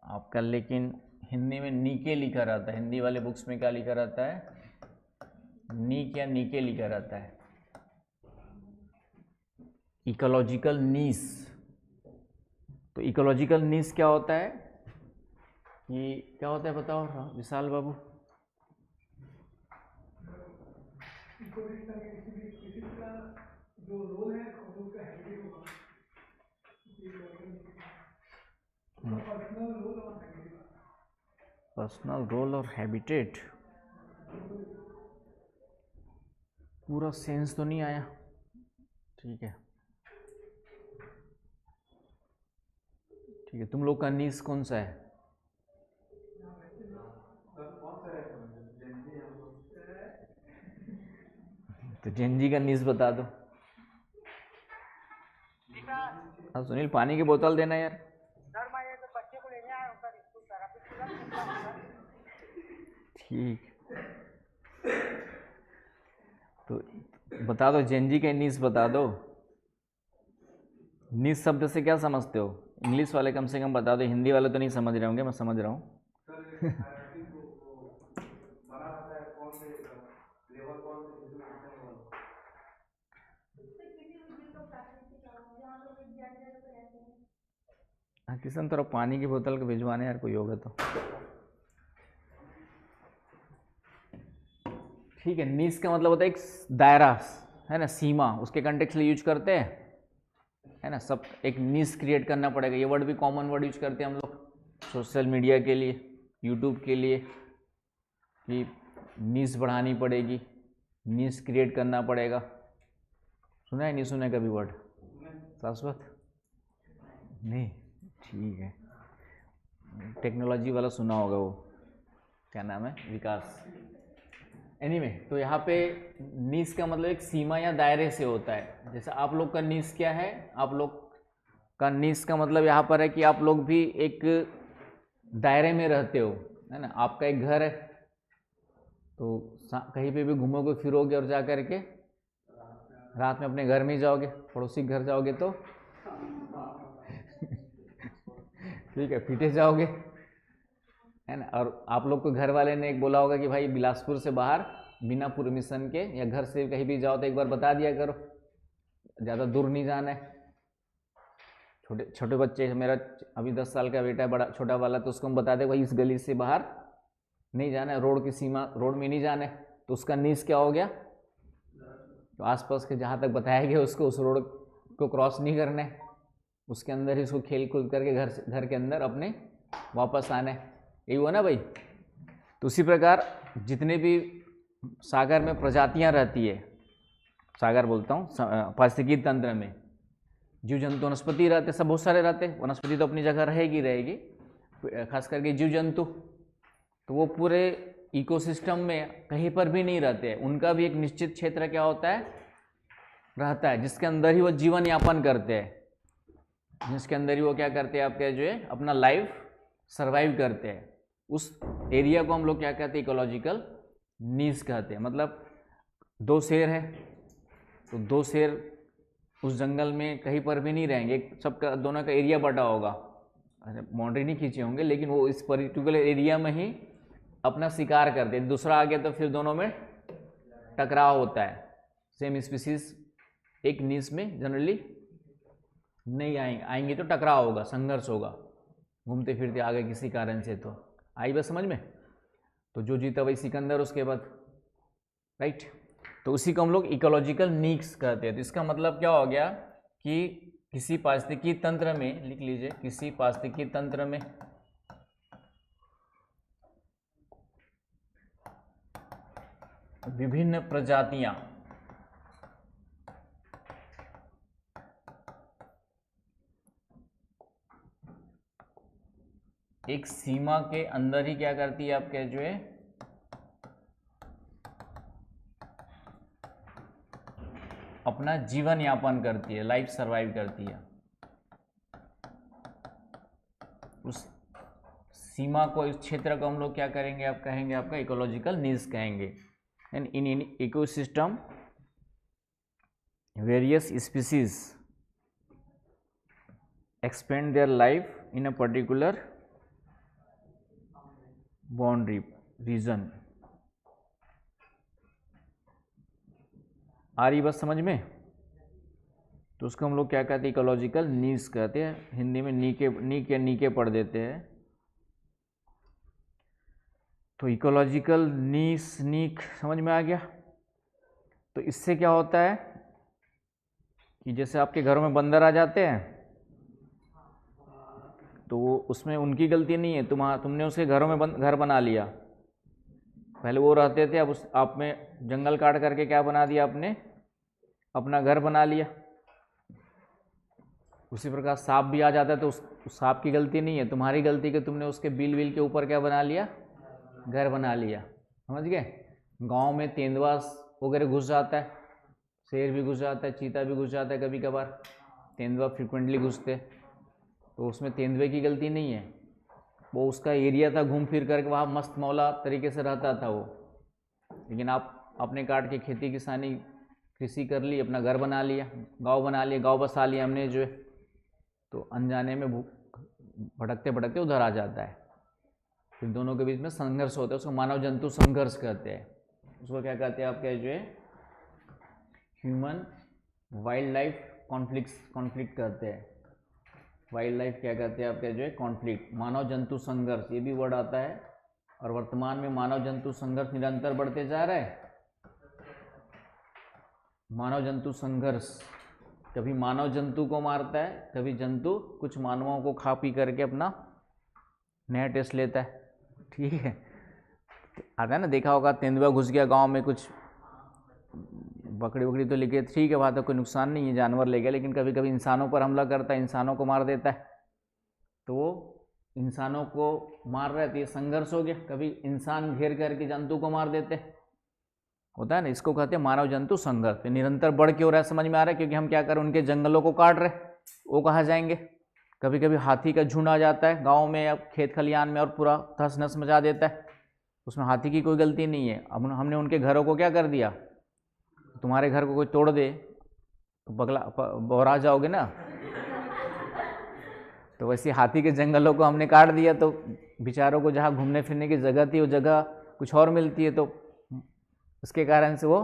आपका, लेकिन हिंदी में नीके लिखा रहता है, हिंदी वाले बुक्स में क्या लिखा रहता है? नीक या नीके लिखा रहता है। इकोलॉजिकल नीड्स, तो इकोलॉजिकल नीड्स क्या होता है, कि क्या होता है बताओ विशाल बाबू? पर्सनल रोल और हैबिटेट, पूरा सेंस तो नहीं आया। ठीक है, ठीक है, तुम लोग का नीस कौन सा है? तो जेनजी का नीस बता दो। हाँ सुनील, पानी की बोतल देना यार। ठीक, तो बता दो जेनजी का नीस बता दो। नीस शब्द से क्या समझते हो? इंग्लिश वाले कम से कम बता दो, हिंदी वाले तो नहीं समझ रहे होंगे, मैं समझ रहा हूँ। हाँ किशन, थोड़ा पानी की बोतल को भिजवाने यार, कोई होगा तो। ठीक है, नीस का मतलब होता है एक दायरा, है ना, सीमा, उसके कंटेक्स्ट लिए यूज करते हैं, है ना। सब एक नीस क्रिएट करना पड़ेगा, ये वर्ड भी कॉमन वर्ड यूज करते हैं हम लोग सोशल मीडिया के लिए, यूट्यूब के लिए, कि नीस बढ़ानी पड़ेगी, नीस क्रिएट करना पड़ेगा। सुना है नहीं सुना है कभी वर्ड शाश्वत? नहीं, ठीक है, टेक्नोलॉजी वाला सुना होगा, वो क्या नाम है, विकास। एनीवे, तो यहाँ पे नीस का मतलब एक सीमा या दायरे से होता है। जैसे आप लोग का नीस क्या है, आप लोग का नीस का मतलब यहाँ पर है कि आप लोग भी एक दायरे में रहते हो, है ना। आपका एक घर है, तो कहीं पे भी घूमोगे फिरोगे और जा करके रात में अपने घर में ही जाओगे, पड़ोसी घर जाओगे तो ठीक है, पीटे जाओगे, है ना। और आप लोग को घर वाले ने एक बोला होगा कि भाई बिलासपुर से बाहर बिना परमिशन के या घर से कहीं भी जाओ तो एक बार बता दिया करो, ज़्यादा दूर नहीं जाना है। छोटे छोटे बच्चे, मेरा अभी 10 साल का बेटा है, बड़ा छोटा वाला, तो उसको हम बता दें भाई इस गली से बाहर नहीं जाना है, रोड की सीमा, रोड में नहीं जाना है, तो उसका नीस क्या हो गया, तो आसपास के जहाँ तक बताया गया उसको उस रोड को क्रॉस नहीं करना है, उसके अंदर ही उसको खेल कूद करके घर के अंदर अपने वापस आना है। यही हुआ ना भाई? तो उसी प्रकार जितने भी सागर में प्रजातियां रहती है, सागर बोलता हूँ, पारिस्थितिकी तंत्र में जीव जंतु वनस्पति रहते, सब बहुत सारे रहते। वनस्पति तो अपनी जगह रहेगी, खास करके जीव जंतु, तो वो पूरे इकोसिस्टम में कहीं पर भी नहीं रहते। उनका भी एक निश्चित क्षेत्र क्या होता है, रहता है, जिसके अंदर ही वो जीवन यापन करते हैं, जिसके अंदर ही वो क्या करते हैं, आपके जो है अपना लाइफ सर्वाइव करते हैं। उस एरिया को हम लोग क्या कहते हैं, इकोलॉजिकल नीश कहते हैं। मतलब 2 शेर है तो 2 शेर उस जंगल में कहीं पर भी नहीं रहेंगे, सबका दोनों का एरिया बटा होगा, बाउंड्री नहीं खींचे होंगे, लेकिन वो इस पर्टिकुलर एरिया में ही अपना शिकार करते हैं। दूसरा आ गया तो फिर दोनों में टकराव होता है। सेम स्पीसीज एक नीश में जनरली नहीं आएंगे तो टकराव होगा, संघर्ष होगा, घूमते फिरते आ गए किसी कारण से। तो आई बस समझ में। तो जो जीता वही सिकंदर उसके बाद, राइट। तो उसी को हम लोग इकोलॉजिकल नीश कहते हैं। तो इसका मतलब क्या हो गया कि किसी पारिस्थितिकी तंत्र में, लिख लीजिए, किसी पारिस्थितिकी तंत्र में विभिन्न प्रजातियां एक सीमा के अंदर ही क्या करती है, आपके जो है अपना जीवन यापन करती है, लाइफ सर्वाइव करती है। उस सीमा को, इस क्षेत्र को हम लोग क्या करेंगे, आप कहेंगे आपका इकोलॉजिकल नीश कहेंगे। And in ecosystem various species expand their life in a particular boundary region. आ रही बात समझ में? तो उसको हम लोग क्या कहते हैं, इकोलॉजिकल नीश कहते हैं। हिंदी में नीके पढ़ देते हैं। तो इकोलॉजिकल नीक समझ में आ गया। तो इससे क्या होता है कि जैसे आपके घरों में बंदर आ जाते हैं, तो वो उसमें उनकी गलती नहीं है, तुमने उसके घरों में घर बना लिया। पहले वो रहते थे, अब आप में जंगल काट करके क्या बना दिया, आपने अपना घर बना लिया। उसी प्रकार सांप भी आ जाता है, तो उस सांप की गलती नहीं है, तुम्हारी गलती कि तुमने उसके बिल के ऊपर क्या बना लिया, घर बना लिया। समझ गए? गांव में तेंदुआ वगैरह घुस जाता है, शेर भी घुस जाता है, चीता भी घुस जाता है, कभी कभार तेंदुआ फ्रिक्वेंटली घुसते, तो उसमें तेंदुए की गलती नहीं है, वो उसका एरिया था, घूम फिर करके वहाँ मस्त मौला तरीके से रहता था वो। लेकिन आप अपने काट के खेती किसानी कृषि कर ली, अपना घर बना लिया, गांव बना लिया, गांव बसा लिया हमने जो है, तो अनजाने में भटकते भटकते उधर आ जाता है। फिर दोनों के बीच में संघर्ष होता है, उसको मानव जंतु संघर्ष कहते हैं। उसको क्या कहते हैं आपके जो है, ह्यूमन वाइल्ड लाइफ कॉन्फ्लिक्ट कहते हैं। वाइल्ड लाइफ क्या कहते हैं आपके जो है, कॉन्फ्लिक्ट, मानव जंतु संघर्ष, ये भी वर्ड आता है। और वर्तमान में मानव जंतु संघर्ष निरंतर बढ़ते जा रहा है। मानव जंतु संघर्ष, कभी मानव जंतु को मारता है, कभी जंतु कुछ मानवों को खा पी करके अपना नया टेस्ट लेता है। ठीक है, आता है ना, देखा होगा, तेंदुआ घुस गया गांव में, कुछ बकरी तो लेके, ठीक है, वहाँ तो कोई नुकसान नहीं है, जानवर ले गया, लेकिन कभी कभी इंसानों पर हमला करता है, इंसानों को मार देता है। तो वो इंसानों को मार रहे थे, संघर्ष हो गया। कभी इंसान घेर करके जंतु को मार देते, होता है ना, इसको कहते हैं मानव जंतु संघर्ष। निरंतर बढ़ के हो रहा है, समझ में आ रहा है, क्योंकि हम क्या कर रहे हैं, उनके जंगलों को काट रहे, वो कहाँ जाएंगे। कभी कभी हाथी का झुंड आ जाता है गांव में या खेत खलिहान में और पूरा तहस नहस मचा देता है, उसमें हाथी की कोई गलती नहीं है। अब हमने उनके घरों को क्या कर दिया, तुम्हारे घर को कोई तोड़ दे तो बौरा जाओगे ना। तो वैसे हाथी के जंगलों को हमने काट दिया, तो बेचारों को जहाँ घूमने फिरने की जगह थी, वो जगह कुछ और मिलती है, तो उसके कारण से वो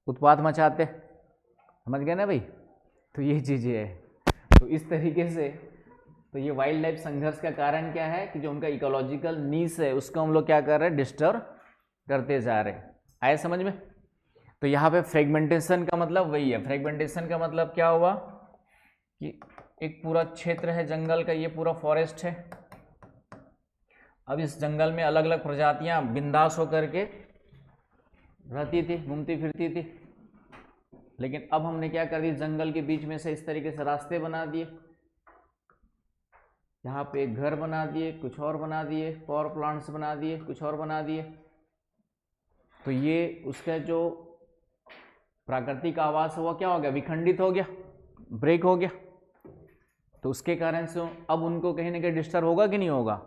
उत्पात मचाते। समझ गए ना भाई? तो ये चीज़ें है। तो इस तरीके से तो ये वाइल्ड लाइफ संघर्ष का कारण क्या है कि जो उनका इकोलॉजिकल नीश है, उसको हम लोग क्या कर रहे हैं, डिस्टर्ब करते जा रहे हैं। आए समझ में? तो यहाँ पे फ्रेगमेंटेशन का मतलब वही है। फ्रेगमेंटेशन का मतलब क्या हुआ कि एक पूरा क्षेत्र है जंगल का, ये पूरा फॉरेस्ट है, अब इस जंगल में अलग अलग प्रजातियां बिंदास होकर के रहती थी, घूमती फिरती थी। लेकिन अब हमने क्या कर दिया, जंगल के बीच में से इस तरीके से रास्ते बना दिए, यहाँ पे एक घर बना दिए, कुछ और बना दिए, पावर प्लांट्स बना दिए, कुछ और बना दिए। तो ये उसका जो प्राकृतिक आवास है वो क्या हो गया, विखंडित हो गया, ब्रेक हो गया। तो उसके कारण से अब उनको कहीं ना कहीं डिस्टर्ब होगा कि नहीं होगा,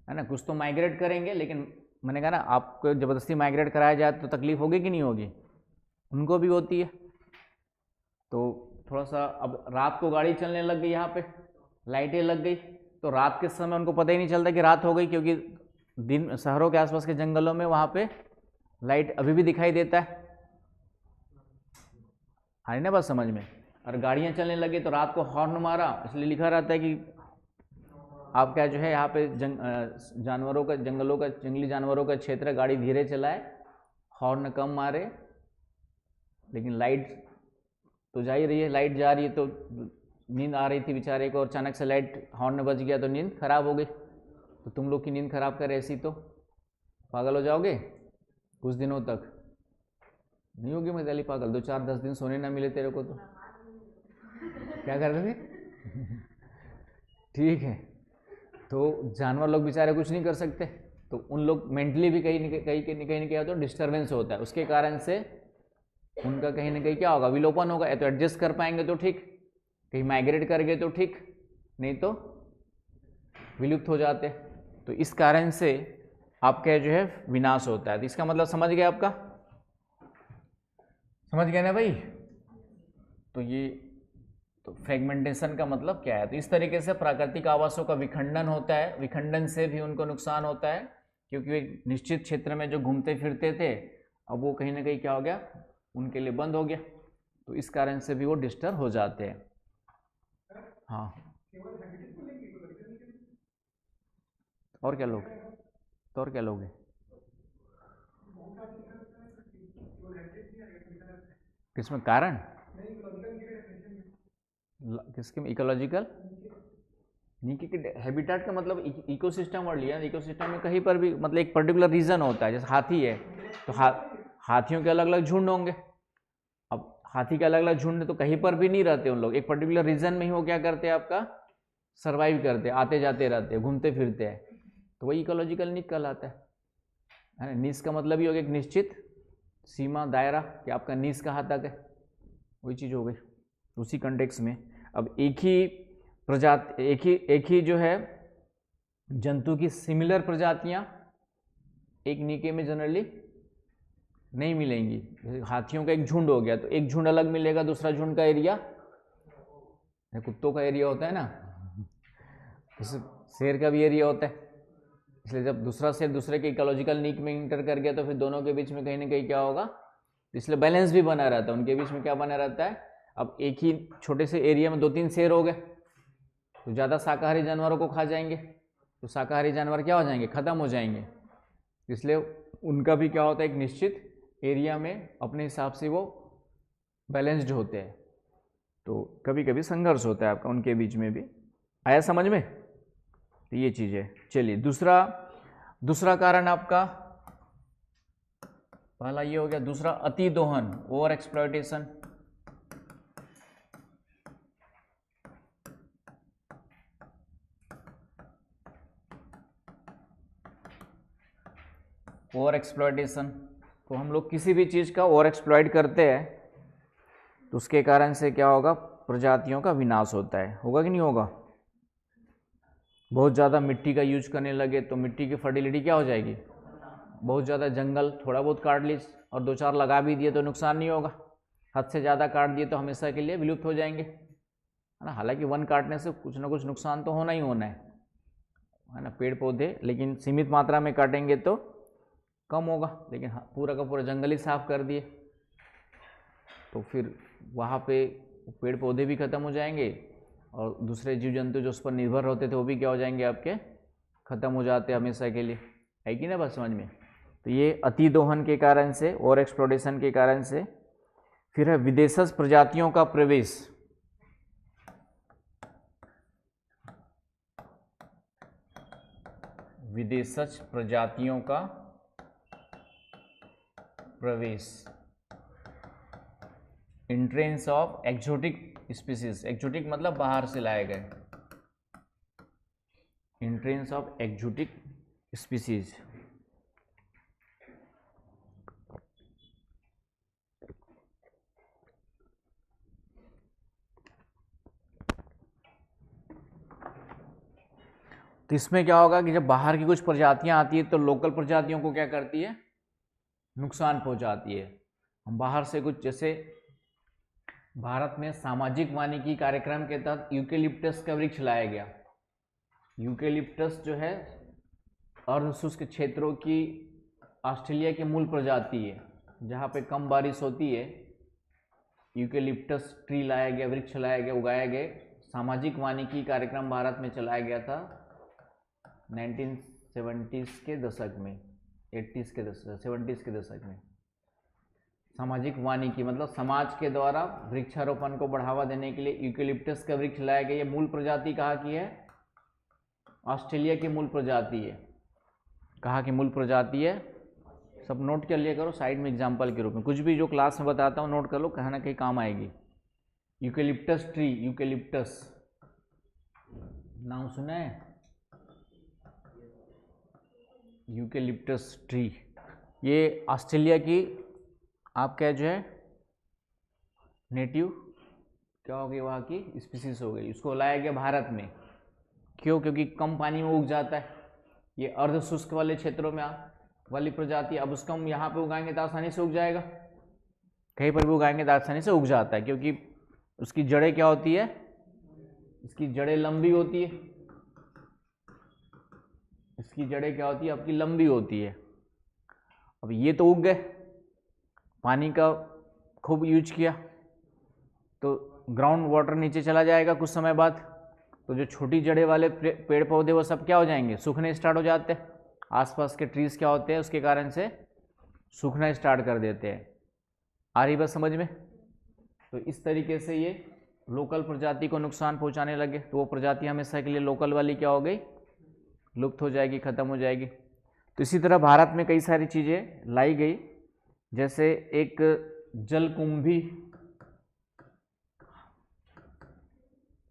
है ना। कुछ तो माइग्रेट करेंगे, लेकिन मैंने कहा ना, आपको ज़बरदस्ती माइग्रेट कराया जाए तो तकलीफ होगी कि नहीं होगी, उनको भी होती है। तो थोड़ा सा अब रात को गाड़ी चलने लग गई, यहाँ पे लाइटें लग गई, तो रात के समय उनको पता ही नहीं चलता कि रात हो गई, क्योंकि दिन शहरों के आसपास के जंगलों में वहाँ पे लाइट अभी भी दिखाई देता है। हाँ ना, बात समझ में। और गाड़ियाँ चलने लगी तो रात को हॉर्न मारा, इसलिए लिखा रहता है कि आप क्या जो है यहाँ पे जानवरों का, जंगलों का, जंगली जानवरों का क्षेत्र, गाड़ी धीरे चलाए, हॉर्न कम मारे। लेकिन लाइट तो जा ही रही है, लाइट जा रही है, तो नींद आ रही थी बेचारे को, और अचानक से लाइट हॉर्न बज गया तो नींद खराब हो गई। तो तुम लोग की नींद खराब करे ऐसी तो पागल हो जाओगे कुछ दिनों तक। नहीं होगी मैदाली पागल, 2-4-10 दिन सोने ना मिले तेरे को तो क्या कर रहे थे ठीक है। तो जानवर लोग बेचारे कुछ नहीं कर सकते, तो उन लोग मेंटली भी कहीं न कहीं तो डिस्टर्बेंस होता है, उसके कारण से उनका कहीं ना कहीं क्या होगा, विलोपन होगा। या तो एडजस्ट कर पाएंगे तो ठीक, कहीं माइग्रेट कर गए तो ठीक, नहीं तो विलुप्त हो जाते। तो इस कारण से आपका जो है विनाश होता है। तो इसका मतलब समझ गए, आपका समझ गए ना भाई। तो ये तो फ्रेगमेंटेशन का मतलब क्या है, तो इस तरीके से प्राकृतिक आवासों का विखंडन होता है। विखंडन से भी उनको नुकसान होता है, क्योंकि वे निश्चित क्षेत्र में जो घूमते फिरते थे, अब वो कहीं ना कहीं क्या हो गया, उनके लिए बंद हो गया। तो इस कारण से भी वो डिस्टर्ब हो जाते हैं। हाँ, और क्या लोग, तो और क्या लोग हैं, किसमें कारण, किसके में, इकोलॉजिकल नीचे के हैबिटेट का मतलब इकोसिस्टम वर्ड लिया। इकोसिस्टम में कहीं पर भी मतलब एक पर्टिकुलर रीजन होता है। जैसे हाथी है तो हाथियों के अलग अलग झुंड होंगे। अब हाथी के अलग अलग झुंड तो कहीं पर भी नहीं रहते उन लोग, एक पर्टिकुलर रीजन में ही वो क्या करते हैं, आपका सर्वाइव करते, आते जाते रहते हैं, घूमते फिरते हैं। तो वही इकोलॉजिकल नीच कहलाता है ना। नीच का मतलब ही हो गया एक निश्चित सीमा, दायरा, कि आपका नीच कहाँ तक है, वही चीज़ हो गई उसी कंटेक्स में। अब एक ही प्रजाति, एक ही जो है जंतु की सिमिलर प्रजातियां एक नीके में जनरली नहीं मिलेंगी। जैसे हाथियों का एक झुंड हो गया तो एक झुंड अलग मिलेगा, दूसरा झुंड का एरिया, कुत्तों का एरिया होता है ना, शेर का भी एरिया होता है। इसलिए जब दूसरा शेर दूसरे के इकोलॉजिकल नीक में इंटर कर गया तो फिर दोनों के बीच में कहीं ना कहीं क्या होगा, इसलिए बैलेंस भी बना रहता है, उनके बीच में क्या बना रहता है। अब एक ही छोटे से एरिया में 2-3 शेर हो गए तो ज़्यादा शाकाहारी जानवरों को खा जाएंगे, तो शाकाहारी जानवर क्या हो जाएंगे, ख़त्म हो जाएंगे। इसलिए उनका भी क्या होता है, एक निश्चित एरिया में अपने हिसाब से वो बैलेंस्ड होते हैं। तो कभी कभी संघर्ष होता है आपका उनके बीच में भी। आया समझ में, तो ये चीज़ है। चलिए दूसरा कारण आपका, पहला ये हो गया, दूसरा अति दोहन, ओवर एक्सप्लॉयटेशन। ओवर एक्सप्लॉयटेशन को हम लोग किसी भी चीज़ का ओवर एक्सप्लॉयट करते हैं तो उसके कारण से क्या होगा, प्रजातियों का विनाश होता है। होगा कि नहीं होगा। बहुत ज़्यादा मिट्टी का यूज करने लगे तो मिट्टी की फर्टिलिटी क्या हो जाएगी, बहुत ज़्यादा जंगल थोड़ा बहुत काट ली और 2-4 लगा भी दिए तो नुकसान नहीं होगा, हद से ज़्यादा काट दिए तो हमेशा के लिए विलुप्त हो जाएंगे, है ना। हालांकि वन काटने से कुछ ना कुछ नुकसान तो होना ही होना है ना, पेड़ पौधे, लेकिन सीमित मात्रा में काटेंगे तो कम होगा। लेकिन पूरा का पूरा जंगल ही साफ कर दिए तो फिर वहाँ पे पेड़ पौधे भी खत्म हो जाएंगे और दूसरे जीव जंतु जो उस पर निर्भर होते थे वो भी क्या हो जाएंगे, आपके खत्म हो जाते हमेशा के लिए, है कि ना बात समझ में। तो ये अति दोहन के कारण से और एक्सप्लोरेशन के कारण से। फिर है विदेशज प्रजातियों का प्रवेश। विदेशज प्रजातियों का प्रवेश, entrance of exotic species, exotic मतलब बाहर से लाए गए, एंट्रेंस ऑफ एक्जोटिक स्पीसीज। तो इसमें क्या होगा कि जब बाहर की कुछ प्रजातियां आती है तो लोकल प्रजातियों को क्या करती है, नुकसान पहुंचाती है। हम बाहर से कुछ, जैसे भारत में सामाजिक वानिकी कार्यक्रम के तहत यूकेलिप्टस का वृक्ष लाया गया। यूकेलिप्टस जो है अर्धशुष्क क्षेत्रों की ऑस्ट्रेलिया की मूल प्रजाति है, जहाँ पे कम बारिश होती है। यूकेलिप्टस ट्री लाया गया, वृक्ष लाया गया, उगाया गए। सामाजिक वानिकी कार्यक्रम भारत में चलाया गया था 1970s के दशक में, 80s के दशक, 70s के दशक में। सामाजिक वानिकी मतलब समाज के द्वारा वृक्षारोपण को बढ़ावा देने के लिए यूकेलिप्टस का वृक्ष लाया गया। ये मूल प्रजाति कहाँ की है, ऑस्ट्रेलिया की मूल प्रजाति है। कहाँ की मूल प्रजाति है, सब नोट कर लिया करो साइड में एग्जाम्पल के रूप में। कुछ भी जो क्लास में बताता हूँ नोट कर लो, कहीं ना कहीं काम आएगी। यूकेलिप्टस ट्री, यूकेलिप्टस नाम सुना है, यूकेलिप्टस ट्री। ये ऑस्ट्रेलिया की आपका जो है नेटिव क्या हो गई, वहाँ की स्पीसीज हो गई। उसको लाया गया भारत में, क्यों, क्योंकि कम पानी में उग जाता है। ये अर्धशुष्क वाले क्षेत्रों में वाली प्रजाति। अब उसको हम यहाँ पे उगाएंगे तो आसानी से उग जाएगा, कहीं पर भी उगाएंगे तो आसानी से उग जाता है, क्योंकि उसकी जड़ें क्या होती है, इसकी जड़ें लंबी होती है। इसकी जड़ें क्या होती है आपकी, लंबी होती है। अब ये तो उग गए, पानी का खूब यूज किया तो ग्राउंड वाटर नीचे चला जाएगा कुछ समय बाद। तो जो छोटी जड़ें वाले पेड़ पौधे वो सब क्या हो जाएंगे, सूखने स्टार्ट हो जाते हैं। आसपास के ट्रीज क्या होते हैं, उसके कारण से सूखना स्टार्ट कर देते हैं। आ रही बात समझ में। तो इस तरीके से ये लोकल प्रजाति को नुकसान पहुंचाने लगे, तो वो प्रजाति हमेशा के लिए लोकल वाली क्या हो गई, लुप्त हो जाएगी, खत्म हो जाएगी। तो इसी तरह भारत में कई सारी चीज़ें लाई गई, जैसे एक जलकुंभी,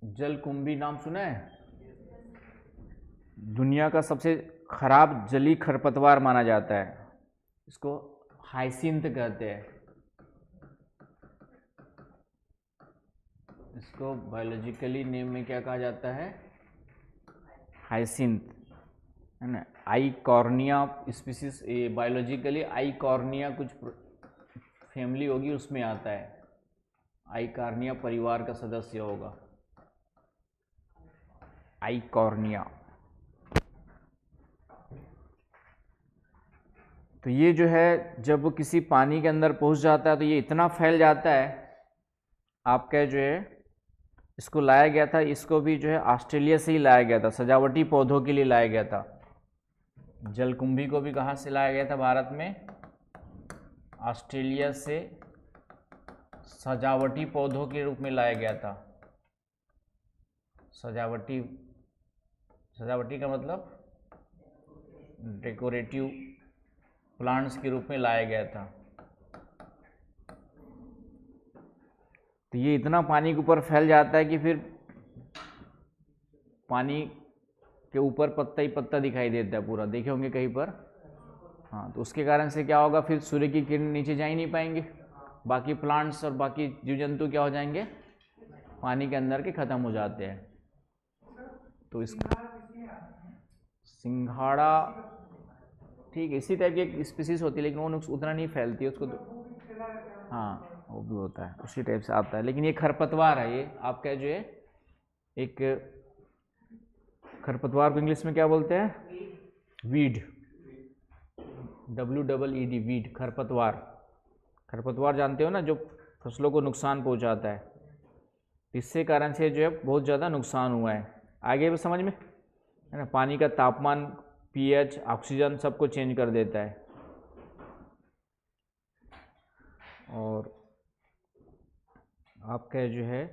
जलकुंभी नाम सुना है, दुनिया का सबसे खराब जलीय खरपतवार माना जाता है। इसको हाइसिंथ कहते हैं, इसको बायोलॉजिकली नेम में क्या कहा जाता है, हाइसिंथ, है ना। आइकॉर्निया स्पीसीज, ये बायोलॉजिकली आइकॉर्निया कुछ फैमिली होगी उसमें आता है, आइकॉर्निया परिवार का सदस्य होगा, आइकॉर्निया। तो ये जो है जब किसी पानी के अंदर पहुंच जाता है तो ये इतना फैल जाता है आपका जो है। इसको लाया गया था, इसको भी जो है ऑस्ट्रेलिया से ही लाया गया था, सजावटी पौधों के लिए लाया गया था। जलकुंभी को भी कहाँ से लाया गया था, भारत में ऑस्ट्रेलिया से सजावटी पौधों के रूप में लाया गया था। सजावटी, सजावटी का मतलब डेकोरेटिव प्लांट्स के रूप में लाया गया था। तो ये इतना पानी के ऊपर फैल जाता है कि फिर पानी के ऊपर पत्ता ही पत्ता दिखाई देता है पूरा, देखे होंगे कहीं पर। हाँ, तो उसके कारण से क्या होगा, फिर सूर्य की किरण नीचे जा ही नहीं पाएंगे, बाकी प्लांट्स और बाकी जीव जंतु क्या हो जाएंगे, पानी के अंदर के खत्म हो जाते हैं। तो इसका सिंघाड़ा, ठीक है, इसी टाइप की एक स्पीसीज होती है, लेकिन वो उतना नहीं फैलती है, उसको तो हाँ वो भी होता है, उसी टाइप से आता है। लेकिन ये खरपतवार है, ये आपका जो है एक खरपतवार को इंग्लिश में क्या बोलते हैं, वीड, WEED, वीड, खरपतवार। खरपतवार जानते हो ना, जो फसलों को नुकसान पहुंचाता है। इससे कारण से जो है बहुत ज़्यादा नुकसान हुआ है। आगे भी समझ में है ना, पानी का तापमान, pH, ऑक्सीजन सबको चेंज कर देता है। और आपका जो है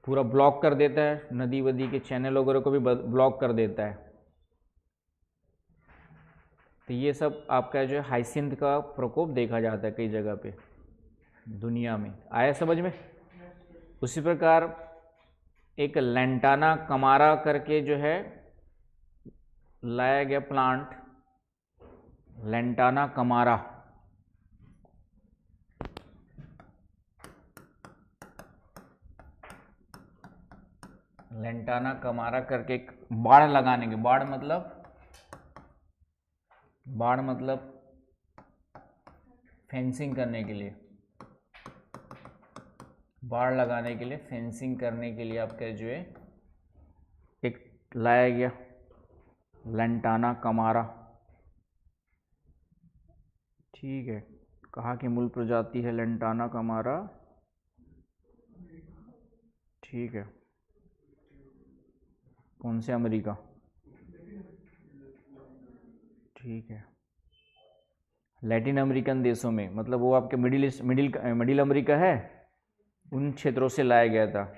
पूरा ब्लॉक कर देता है, नदी वदी के चैनल वगैरह को भी ब्लॉक कर देता है। तो ये सब आपका जो है हाइसिंथ का प्रकोप देखा जाता है कई जगह पे दुनिया में। आया समझ में? उसी प्रकार एक लेंटाना कमारा करके जो है लाया गया प्लांट, लेंटाना कमारा। लेंटाना कमारा करके एक बाड़ लगाने के, बाड़ मतलब फेंसिंग करने के लिए, बाड़ लगाने के लिए, फेंसिंग करने के लिए आपका जो है एक लाया गया लेंटाना कमारा। ठीक है, कहाँ की मूल प्रजाति है लेंटाना कमारा? ठीक है, कौन से अमेरिका? ठीक है, लैटिन अमेरिकन देशों में, मतलब वो आपके मिडिल अमेरिका है, उन क्षेत्रों से लाया गया था,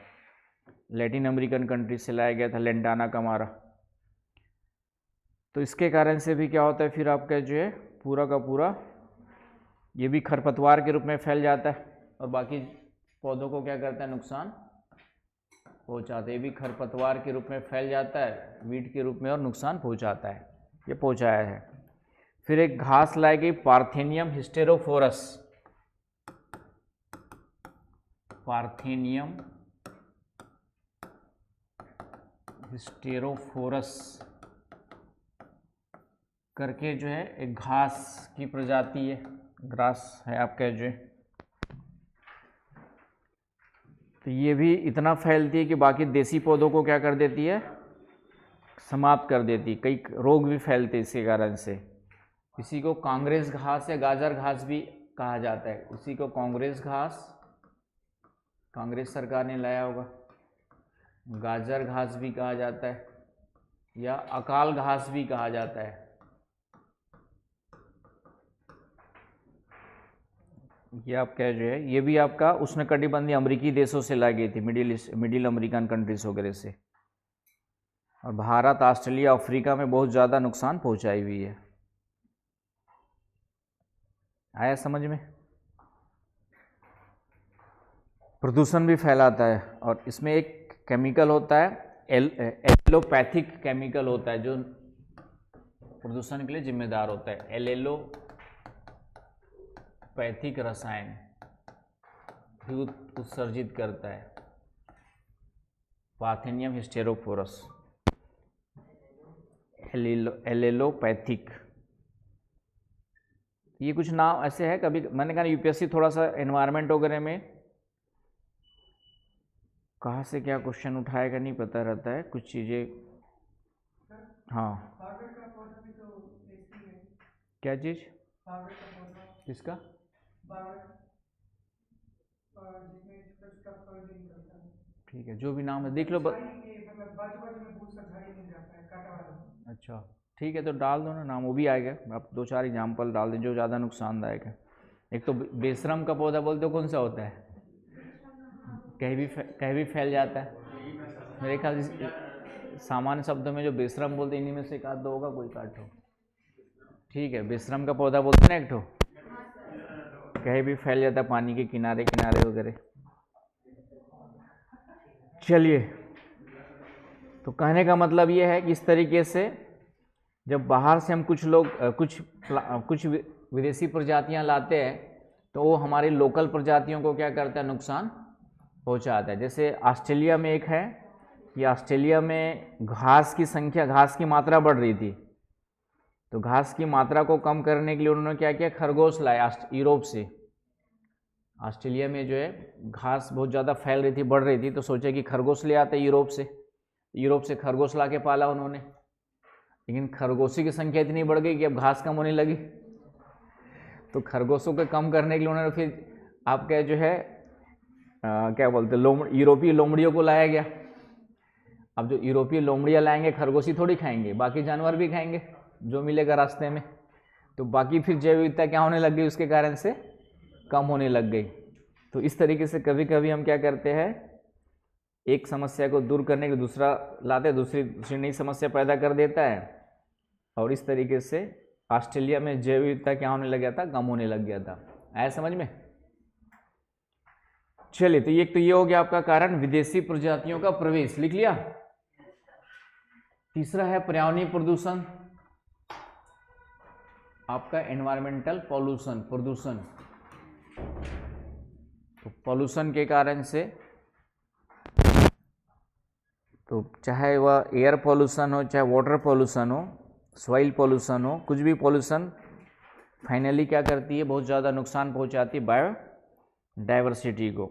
लैटिन अमेरिकन कंट्री से लाया गया था लेंटाना कमारा। तो इसके कारण से भी क्या होता है फिर आपका जो है पूरा का पूरा ये भी खरपतवार के रूप में फैल जाता है और बाकी पौधों को क्या करता है, नुकसान पहुंचाता है। ये भी खरपतवार के रूप में फैल जाता है, वीट के रूप में, और नुकसान पहुंचाता है, ये पहुंचाया है। फिर एक घास लाई गई पार्थेनियम हिस्टेरोफोरस, पार्थेनियम हिस्टेरोफोरस करके जो है एक घास की प्रजाति है, ग्रास है आपका जो है। तो ये भी इतना फैलती है कि बाकी देसी पौधों को क्या कर देती है, समाप्त कर देती है। कई रोग भी फैलते हैं इसके कारण से। इसी को कांग्रेस घास या गाजर घास भी कहा जाता है। इसी को कांग्रेस घास, कांग्रेस सरकार ने लाया होगा, गाजर घास भी कहा जाता है या अकाल घास भी कहा जाता है। ये आपका जो है, ये भी आपका उष्णकटिबंधीय अमेरिकी देशों से लाई गई थी, मिडिल अमेरिकन कंट्रीज वगैरह से, और भारत, ऑस्ट्रेलिया, अफ्रीका में बहुत ज़्यादा नुकसान पहुंचाई हुई है। आया समझ में? प्रदूषण भी फैलाता है और इसमें एक केमिकल होता है, एलोपैथिक केमिकल होता है जो प्रदूषण के लिए जिम्मेदार होता है। एलोपैथिक रसायन भी उत्सर्जित करता है, पार्थेनियम हिस्टेरोफोरस, एलोपैथिक। ये कुछ नाम ऐसे है, कभी मैंने कहा यूपीएससी थोड़ा सा एनवायरनमेंट वगैरह में कहाँ से क्या क्वेश्चन उठाएगा नहीं पता रहता है, कुछ चीज़ें। हाँ, क्या चीज़? किसका? ठीक है, जो भी नाम है देख लो। अच्छा, ठीक है, तो डाल दो ना नाम, वो भी आएगा। आप 2-4 एग्जाम्पल डाल दें जो ज़्यादा नुकसानदायक है। एक तो बेशरम का पौधा बोलते हो, कौन सा होता है? कहीं भी फैल जाता है। मेरे ख्याल से सामान्य शब्दों में जो बेशरम बोलते हैं, इन्हीं में से एक आध दो होगा, कोई काटो। ठीक है, बेशरम का पौधा बोलते हैं ना एक ठो, कहीं भी फैल जाता है, पानी के किनारे किनारे वगैरह। चलिए, तो कहने का मतलब ये है कि इस तरीके से जब बाहर से हम कुछ विदेशी प्रजातियां लाते हैं तो वो हमारी लोकल प्रजातियों को क्या करता है, नुकसान पहुंचाता है। जैसे ऑस्ट्रेलिया में एक है कि ऑस्ट्रेलिया में घास की मात्रा बढ़ रही थी, तो घास की मात्रा को कम करने के लिए उन्होंने क्या किया, खरगोश लाया यूरोप से। ऑस्ट्रेलिया में जो है घास बहुत ज़्यादा फैल रही थी, बढ़ रही थी, तो सोचे कि खरगोश ले आते यूरोप से खरगोश ला के पाला उन्होंने। लेकिन खरगोशी की संख्या इतनी बढ़ गई कि अब घास कम होने लगी, तो खरगोशों को कम करने के लिए उन्होंने फिर आपका जो है क्या बोलते हैं, यूरोपीय लोमड़ियों को लाया गया। अब जो यूरोपीय लोमड़ियाँ लाएंगे, खरगोशी थोड़ी खाएंगे, बाकी जानवर भी खाएंगे जो मिलेगा रास्ते में। तो बाकी फिर जैव विविधता क्या होने लग गई, उसके कारण से कम होने लग गई। तो इस तरीके से कभी कभी हम क्या करते हैं, एक समस्या को दूर करने के दूसरा लाते, दूसरी नई समस्या पैदा कर देता है, और इस तरीके से ऑस्ट्रेलिया में जैव विविधता क्या होने लग गया था, कम होने लग गया था। आया समझ में? चलिए, तो ये हो गया आपका कारण विदेशी प्रजातियों का प्रवेश, लिख लिया। तीसरा है पर्यावरणीय प्रदूषण, आपका एनवायरमेंटल पॉल्यूशन, प्रदूषण। तो पॉल्यूशन के कारण से, तो चाहे वह एयर पॉल्यूशन हो, चाहे वाटर पॉल्यूशन हो, सॉइल पॉल्यूशन हो, कुछ भी पॉल्यूशन फाइनली क्या करती है, बहुत ज़्यादा नुकसान पहुंचाती है बायो डाइवर्सिटी को।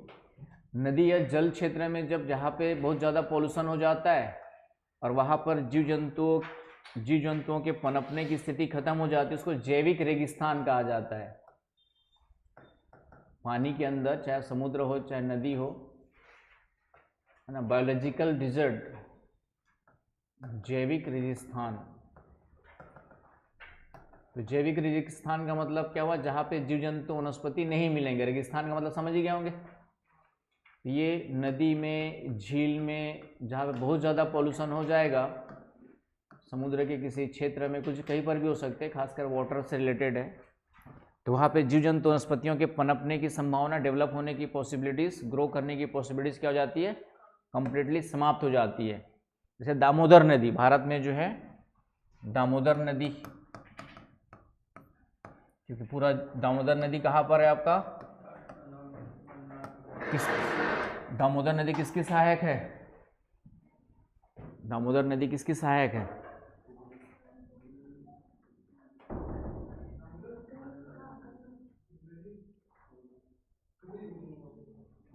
नदी या जल क्षेत्र में जब जहाँ पे बहुत ज़्यादा पॉल्यूशन हो जाता है और वहाँ पर जीव जंतुओं के पनपने की स्थिति खत्म हो जाती है, उसको जैविक रेगिस्तान कहा जाता है। पानी के अंदर चाहे समुद्र हो चाहे नदी हो, है ना, बायोलॉजिकल डिजर्ट, जैविक रेगिस्तान। तो जैविक रेगिस्तान का मतलब क्या हुआ, जहाँ पे जीव जंतु वनस्पति नहीं मिलेंगे। रेगिस्तान का मतलब समझ ही गए होंगे, ये नदी में, झील में, जहाँ पे बहुत ज़्यादा पॉल्यूशन हो जाएगा, समुद्र के किसी क्षेत्र में, कुछ कहीं पर भी हो सकते हैं, खासकर वाटर से रिलेटेड है, तो वहाँ पे जीव जंतु वनस्पतियों के पनपने की संभावना, डेवलप होने की पॉसिबिलिटीज़, ग्रो करने की पॉसिबिलिटीज़ क्या हो जाती है, कंप्लीटली समाप्त हो जाती है। जैसे दामोदर नदी, भारत में जो है दामोदर नदी, क्योंकि पूरा दामोदर नदी कहाँ पर है आपका, दामोदर नदी किसकी सहायक है, दामोदर नदी किसकी सहायक है,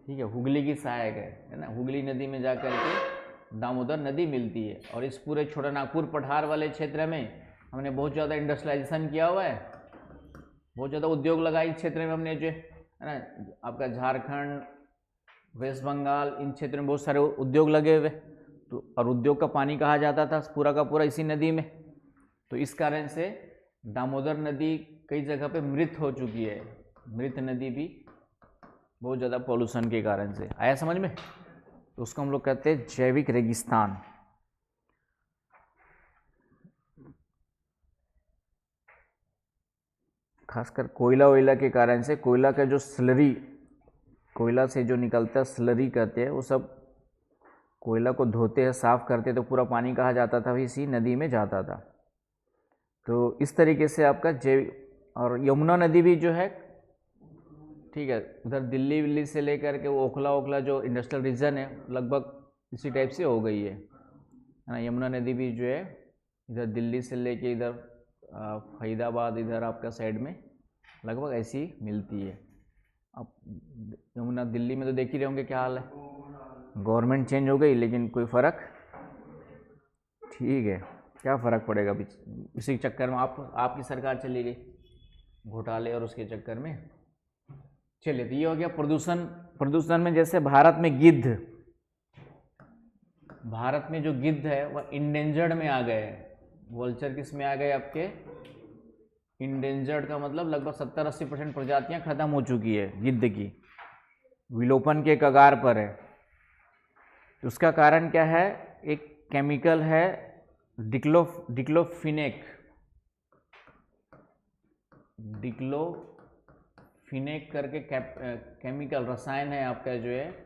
ठीक है, हुगली की सहायक है ना। हुगली नदी में जाकर के दामोदर नदी मिलती है। और इस पूरे छोटा नागपुर पठार वाले क्षेत्र में हमने बहुत ज़्यादा इंडस्ट्रियलाइजेशन किया हुआ है, बहुत ज़्यादा उद्योग लगाए इस क्षेत्र में हमने, जो है ना, आपका झारखंड, वेस्ट बंगाल, इन क्षेत्रों में बहुत सारे उद्योग लगे हुए, तो और उद्योग का पानी कहा जाता था पूरा का पूरा इसी नदी में। तो इस कारण से दामोदर नदी कई जगह पे मृत हो चुकी है, मृत नदी भी, बहुत ज़्यादा पॉल्यूशन के कारण से। आया समझ में? तो उसको हम लोग कहते हैं जैविक रेगिस्तान। खासकर कोयला वोयला के कारण से, कोयला का जो स्लरी, कोयला से जो निकलता है स्लरी कहते हैं, वो सब कोयला को धोते हैं, साफ करते हैं, तो पूरा पानी कहाँ जाता था, इसी नदी में जाता था। तो इस तरीके से आपका जैविक, और यमुना नदी भी जो है, ठीक है, उधर दिल्ली से लेकर के वो ओखला जो इंडस्ट्रियल रीजन है, लगभग इसी टाइप से हो गई है ना। यमुना नदी भी जो है इधर दिल्ली से लेके इधर फरीदाबाद, इधर आपका साइड में लगभग ऐसी मिलती है। अब यमुना, दिल्ली में तो देख ही रहे होंगे क्या हाल है, गवर्नमेंट चेंज हो गई लेकिन कोई फ़र्क, ठीक है, क्या फ़र्क पड़ेगा अभी, इसी चक्कर में आपकी सरकार चली गई घोटाले और उसके चक्कर में। चलिए, तो ये हो गया प्रदूषण। प्रदूषण में जैसे भारत में गिद्ध, भारत में जो गिद्ध है वह इंडेंजर्ड में आ गए हैं। वल्चर किस में आ गए आपके, इंडेंजर्ड का मतलब लगभग 70-80% प्रजातियां खत्म हो चुकी है, गिद्ध की विलोपन के कगार पर है। तो उसका कारण क्या है, एक केमिकल है डिक्लोफिनेक करके केमिकल रसायन है आपका जो है,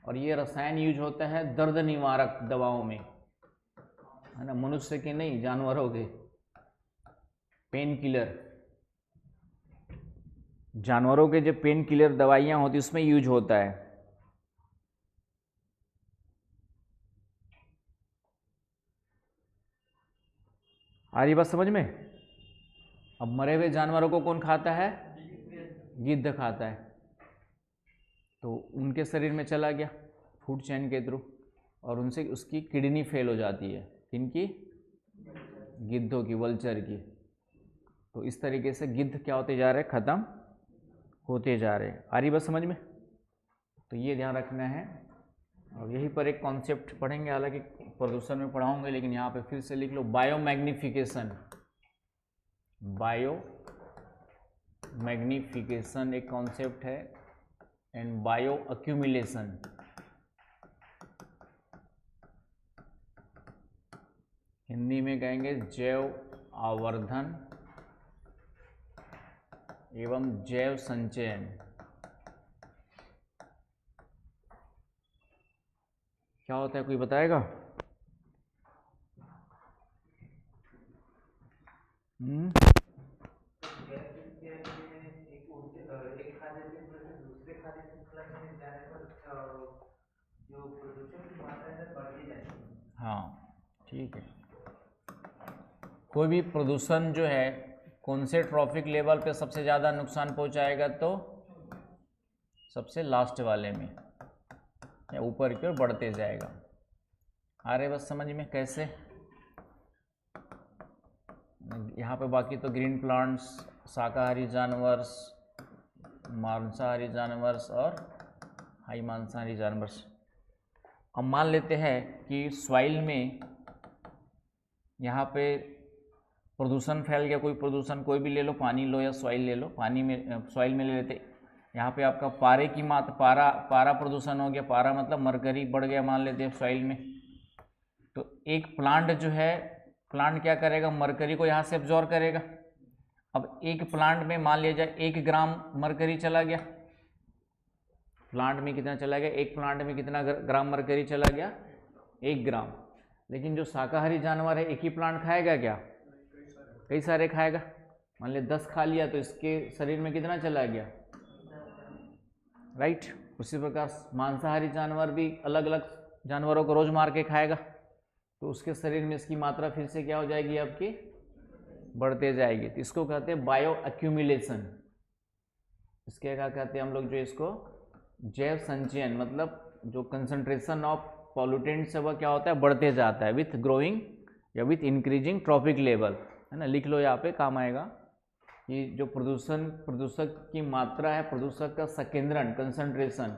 और ये रसायन यूज होता है दर्द निवारक दवाओं में, है ना, मनुष्य के नहीं, जानवरों के, पेन किलर, जानवरों के जो पेन किलर दवाइयाँ होती उसमें यूज होता है। आ रही बात समझ में? अब मरे हुए जानवरों को कौन खाता है, गिद्ध खाता है, तो उनके शरीर में चला गया फूड चेन के थ्रू, और उनसे उसकी किडनी फेल हो जाती है, किनकी, गिद्धों की, वल्चर की। तो इस तरीके से गिद्ध क्या होते जा रहे हैं, ख़त्म होते जा रहे हैं। आ रही बात समझ में? तो ये ध्यान रखना है। और यहीं पर एक कॉन्सेप्ट पढ़ेंगे, हालांकि प्रदूषण में पढ़ाऊंगे, लेकिन यहाँ पे फिर से लिख लो, बायो मैग्निफिकेशन। बायो मैग्निफिकेशन एक कॉन्सेप्ट है, एंड बायो अक्यूमुलेशन, हिंदी में कहेंगे जैव आवर्धन, एवं जैव संचयन। क्या होता है, कोई बताएगा? हाँ ठीक है। कोई भी प्रदूषण जो है कौन से ट्रॉफिक लेवल पे सबसे ज़्यादा नुकसान पहुंचाएगा? तो सबसे लास्ट वाले में, या ऊपर की ओर बढ़ते जाएगा। आ रहे बस समझ में कैसे? यहाँ पे बाकी तो ग्रीन प्लांट्स, शाकाहारी जानवर्स, मांसाहारी जानवर्स और हाई मांसाहारी जानवर्स। अब मान लेते हैं कि सॉइल में यहाँ पे प्रदूषण फैल गया, कोई प्रदूषण कोई भी ले लो, पानी लो या सॉइल ले लो, पानी में सॉइल में ले लेते। यहाँ पे आपका पारे की मात्रा पारा प्रदूषण हो गया, पारा मतलब मरकरी बढ़ गया मान लेते हैं सॉइल में। तो एक प्लांट जो है, प्लांट क्या करेगा, मरकरी को यहाँ से एब्जॉर्ब करेगा। अब एक प्लांट में मान लिया जाए 1 ग्राम मरकरी चला गया, प्लांट में कितना चला गया, एक प्लांट में कितना ग्राम मरकरी चला गया, 1 ग्राम। लेकिन जो शाकाहारी जानवर है एक ही प्लांट खाएगा क्या? कई सारे खाएगा। मान लिया 10 खा लिया तो इसके शरीर में कितना चला गया, राइट। उसी प्रकार मांसाहारी जानवर भी अलग अलग जानवरों को रोज मार के खाएगा, तो उसके शरीर में इसकी मात्रा फिर से क्या हो जाएगी, आपकी बढ़ते जाएगी। तो इसको कहते हैं बायो एक्यूमुलेशन। इसके क्या कहते हैं हम लोग, जो इसको जैव संचयन, मतलब जो कंसंट्रेशन ऑफ पॉल्यूटेंट्स है वह क्या होता है, बढ़ते जाता है विथ ग्रोइंग या विथ इंक्रीजिंग ट्रॉपिक लेवल, है ना। लिख लो यहाँ पे, काम आएगा। कि जो प्रदूषक की मात्रा है, प्रदूषक का संकेंद्रण, कंसंट्रेशन,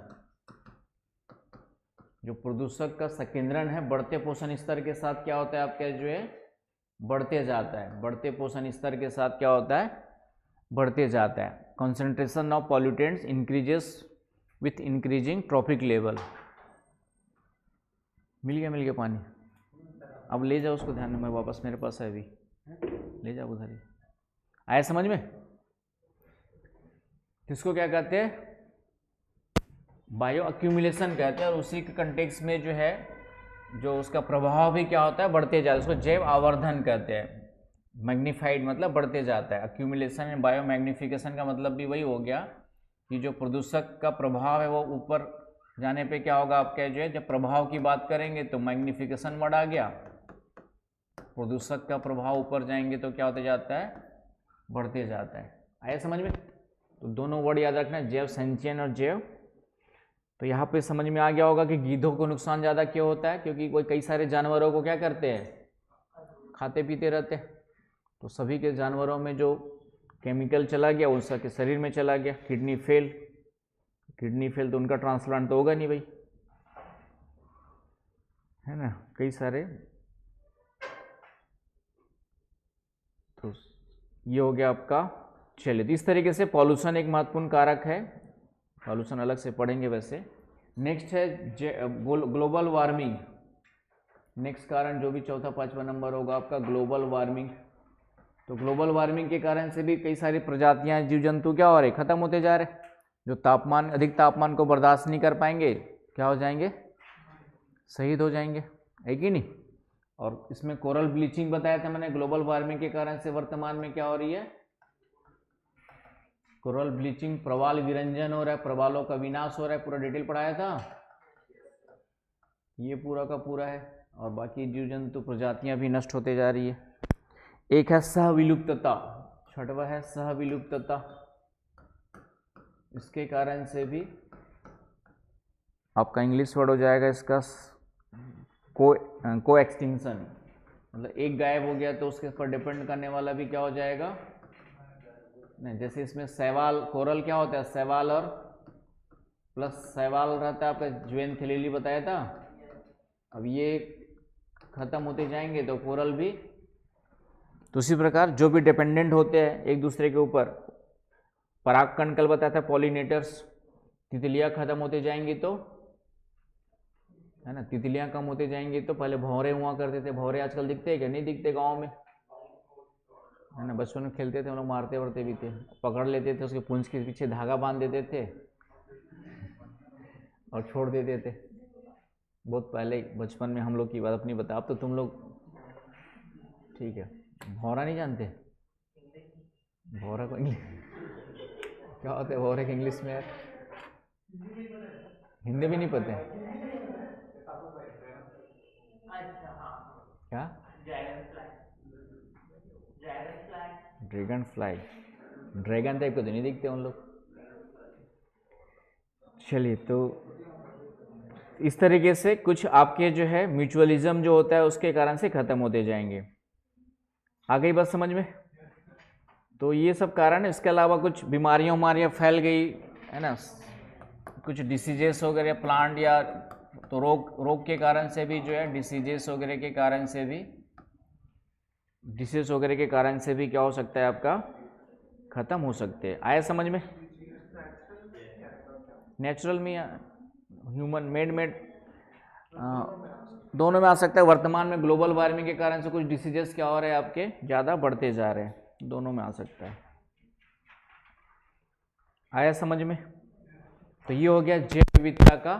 जो प्रदूषक का संकेंद्रण है बढ़ते पोषण स्तर के साथ क्या होता है आपका, जो है बढ़ते जाता है। बढ़ते पोषण स्तर के साथ क्या होता है, बढ़ते जाता है। Concentration of pollutants increases with increasing trophic level. मिल गया पानी। अब ले जाओ उसको, ध्यान में, मैं वापस, मेरे पास है अभी, ले जाओ उधर ही। आया समझ में? किसको क्या कहते हैं, बायो एक्यूमुलेशन कहते हैं। और उसी के कंटेक्स्ट में जो है, जो उसका प्रभाव भी क्या होता है, बढ़ते जाता है, उसको जैव आवर्धन कहते हैं। मैग्नीफाइड मतलब बढ़ते जाता है। एक्यूमुलेशन एंड बायो मैग्निफिकेशन का मतलब भी वही हो गया कि जो प्रदूषक का प्रभाव है वो ऊपर जाने पे क्या होगा आपका, जो है जब प्रभाव की बात करेंगे तो मैग्निफिकेशन वर्ड आ गया, प्रदूषक का प्रभाव ऊपर जाएंगे तो क्या होते जाता है, बढ़ते जाता है। आया समझ में? तो दोनों वर्ड याद रखना, जैव संचयन और जैव। तो यहाँ पे समझ में आ गया होगा कि गीधों को नुकसान ज़्यादा क्यों होता है, क्योंकि कोई कई सारे जानवरों को क्या करते हैं, खाते पीते रहते हैं। तो सभी के जानवरों में जो केमिकल चला गया वो सबके शरीर में चला गया। किडनी फेल तो उनका ट्रांसप्लांट तो होगा नहीं भाई, है ना, कई सारे। तो ये हो गया आपका। चलिए, तो इस तरीके से पॉल्यूशन एक महत्वपूर्ण कारक है, पॉल्यूशन अलग से पढ़ेंगे वैसे। नेक्स्ट है ग्लोबल वार्मिंग। नेक्स्ट कारण जो भी चौथा पांचवा नंबर होगा आपका, ग्लोबल वार्मिंग। तो ग्लोबल वार्मिंग के कारण से भी कई सारी प्रजातियां, जीव जंतु क्या हो रहे, खत्म होते जा रहे। जो अधिक तापमान को बर्दाश्त नहीं कर पाएंगे क्या हो जाएंगे, शहीद हो जाएंगे, है कि नहीं। और इसमें कोरल ब्लीचिंग बताया था मैंने, ग्लोबल वार्मिंग के कारण से वर्तमान में क्या हो रही है, कोरल ब्लीचिंग, प्रवाल विरंजन हो रहा है, प्रवालों का विनाश हो रहा है, पूरा डिटेल पढ़ाया था, ये पूरा का पूरा है। और बाकी जीव जंतु प्रजातियां भी नष्ट होते जा रही है। एक है सहविलुप्तता, छठवा है सहविलुप्तता। इसके कारण से भी आपका इंग्लिश वर्ड हो जाएगा इसका को एक्सटिंक्शन, मतलब एक गायब हो गया तो उसके ऊपर डिपेंड करने वाला भी क्या हो जाएगा, नहीं। जैसे इसमें शैवाल, कोरल क्या होता है, शैवाल और प्लस शैवाल रहता है आपका, ज्वेनथिलीली बताया था। अब ये खत्म होते जाएंगे तो कोरल भी। तो उसी प्रकार जो भी डिपेंडेंट होते हैं एक दूसरे के ऊपर, परागकण कल बताया था, पॉलिनेटर्स, तितलियां खत्म होते जाएंगी तो, है ना, तितलियां कम होते जाएंगी तो पहले भौरे हुआ करते थे, भौरे आजकल दिखते हैं क्या, नहीं दिखते गाँव में, है ना, बचपन में खेलते थे हम लोग, मारते वरते भी थे, पकड़ लेते थे, उसके पूंछ के पीछे धागा बांध देते थे और छोड़ देते थे। बहुत पहले बचपन में हम लोग की बात अपनी बता। अब तो तुम लोग ठीक है। भौरा नहीं जानते? भौरा को इंग्लिश क्या होता है? भौरे के इंग्लिश में यार हिंदी भी नहीं पता है क्या? ड्रैगन फ्लाई, ड्रैगन टाइप के तो नहीं दिखते उन लोग। चलिए, तो इस तरीके से कुछ आपके जो है म्यूचुअलिज्म जो होता है उसके कारण से खत्म होते जाएंगे। आ गई बात समझ में? तो ये सब कारण है। इसके अलावा कुछ बीमारियां फैल गई है ना, कुछ डिसीजेस वगैरह या प्लांट या तो रोग के कारण से भी जो है, डिसीजेस वगैरह के कारण से भी, डिसीज वगैरह के कारण से भी क्या हो सकता है, आपका खत्म हो सकते हैं। आया समझ में? नेचुरल में या ह्यूमन मेड दोनों में आ सकता है। वर्तमान में ग्लोबल वार्मिंग के कारण से कुछ डिसीजेस क्या हो रहे हैं आपके, ज़्यादा बढ़ते जा रहे हैं, दोनों में आ सकता है। आया समझ में? तो ये हो गया जैव विविधता का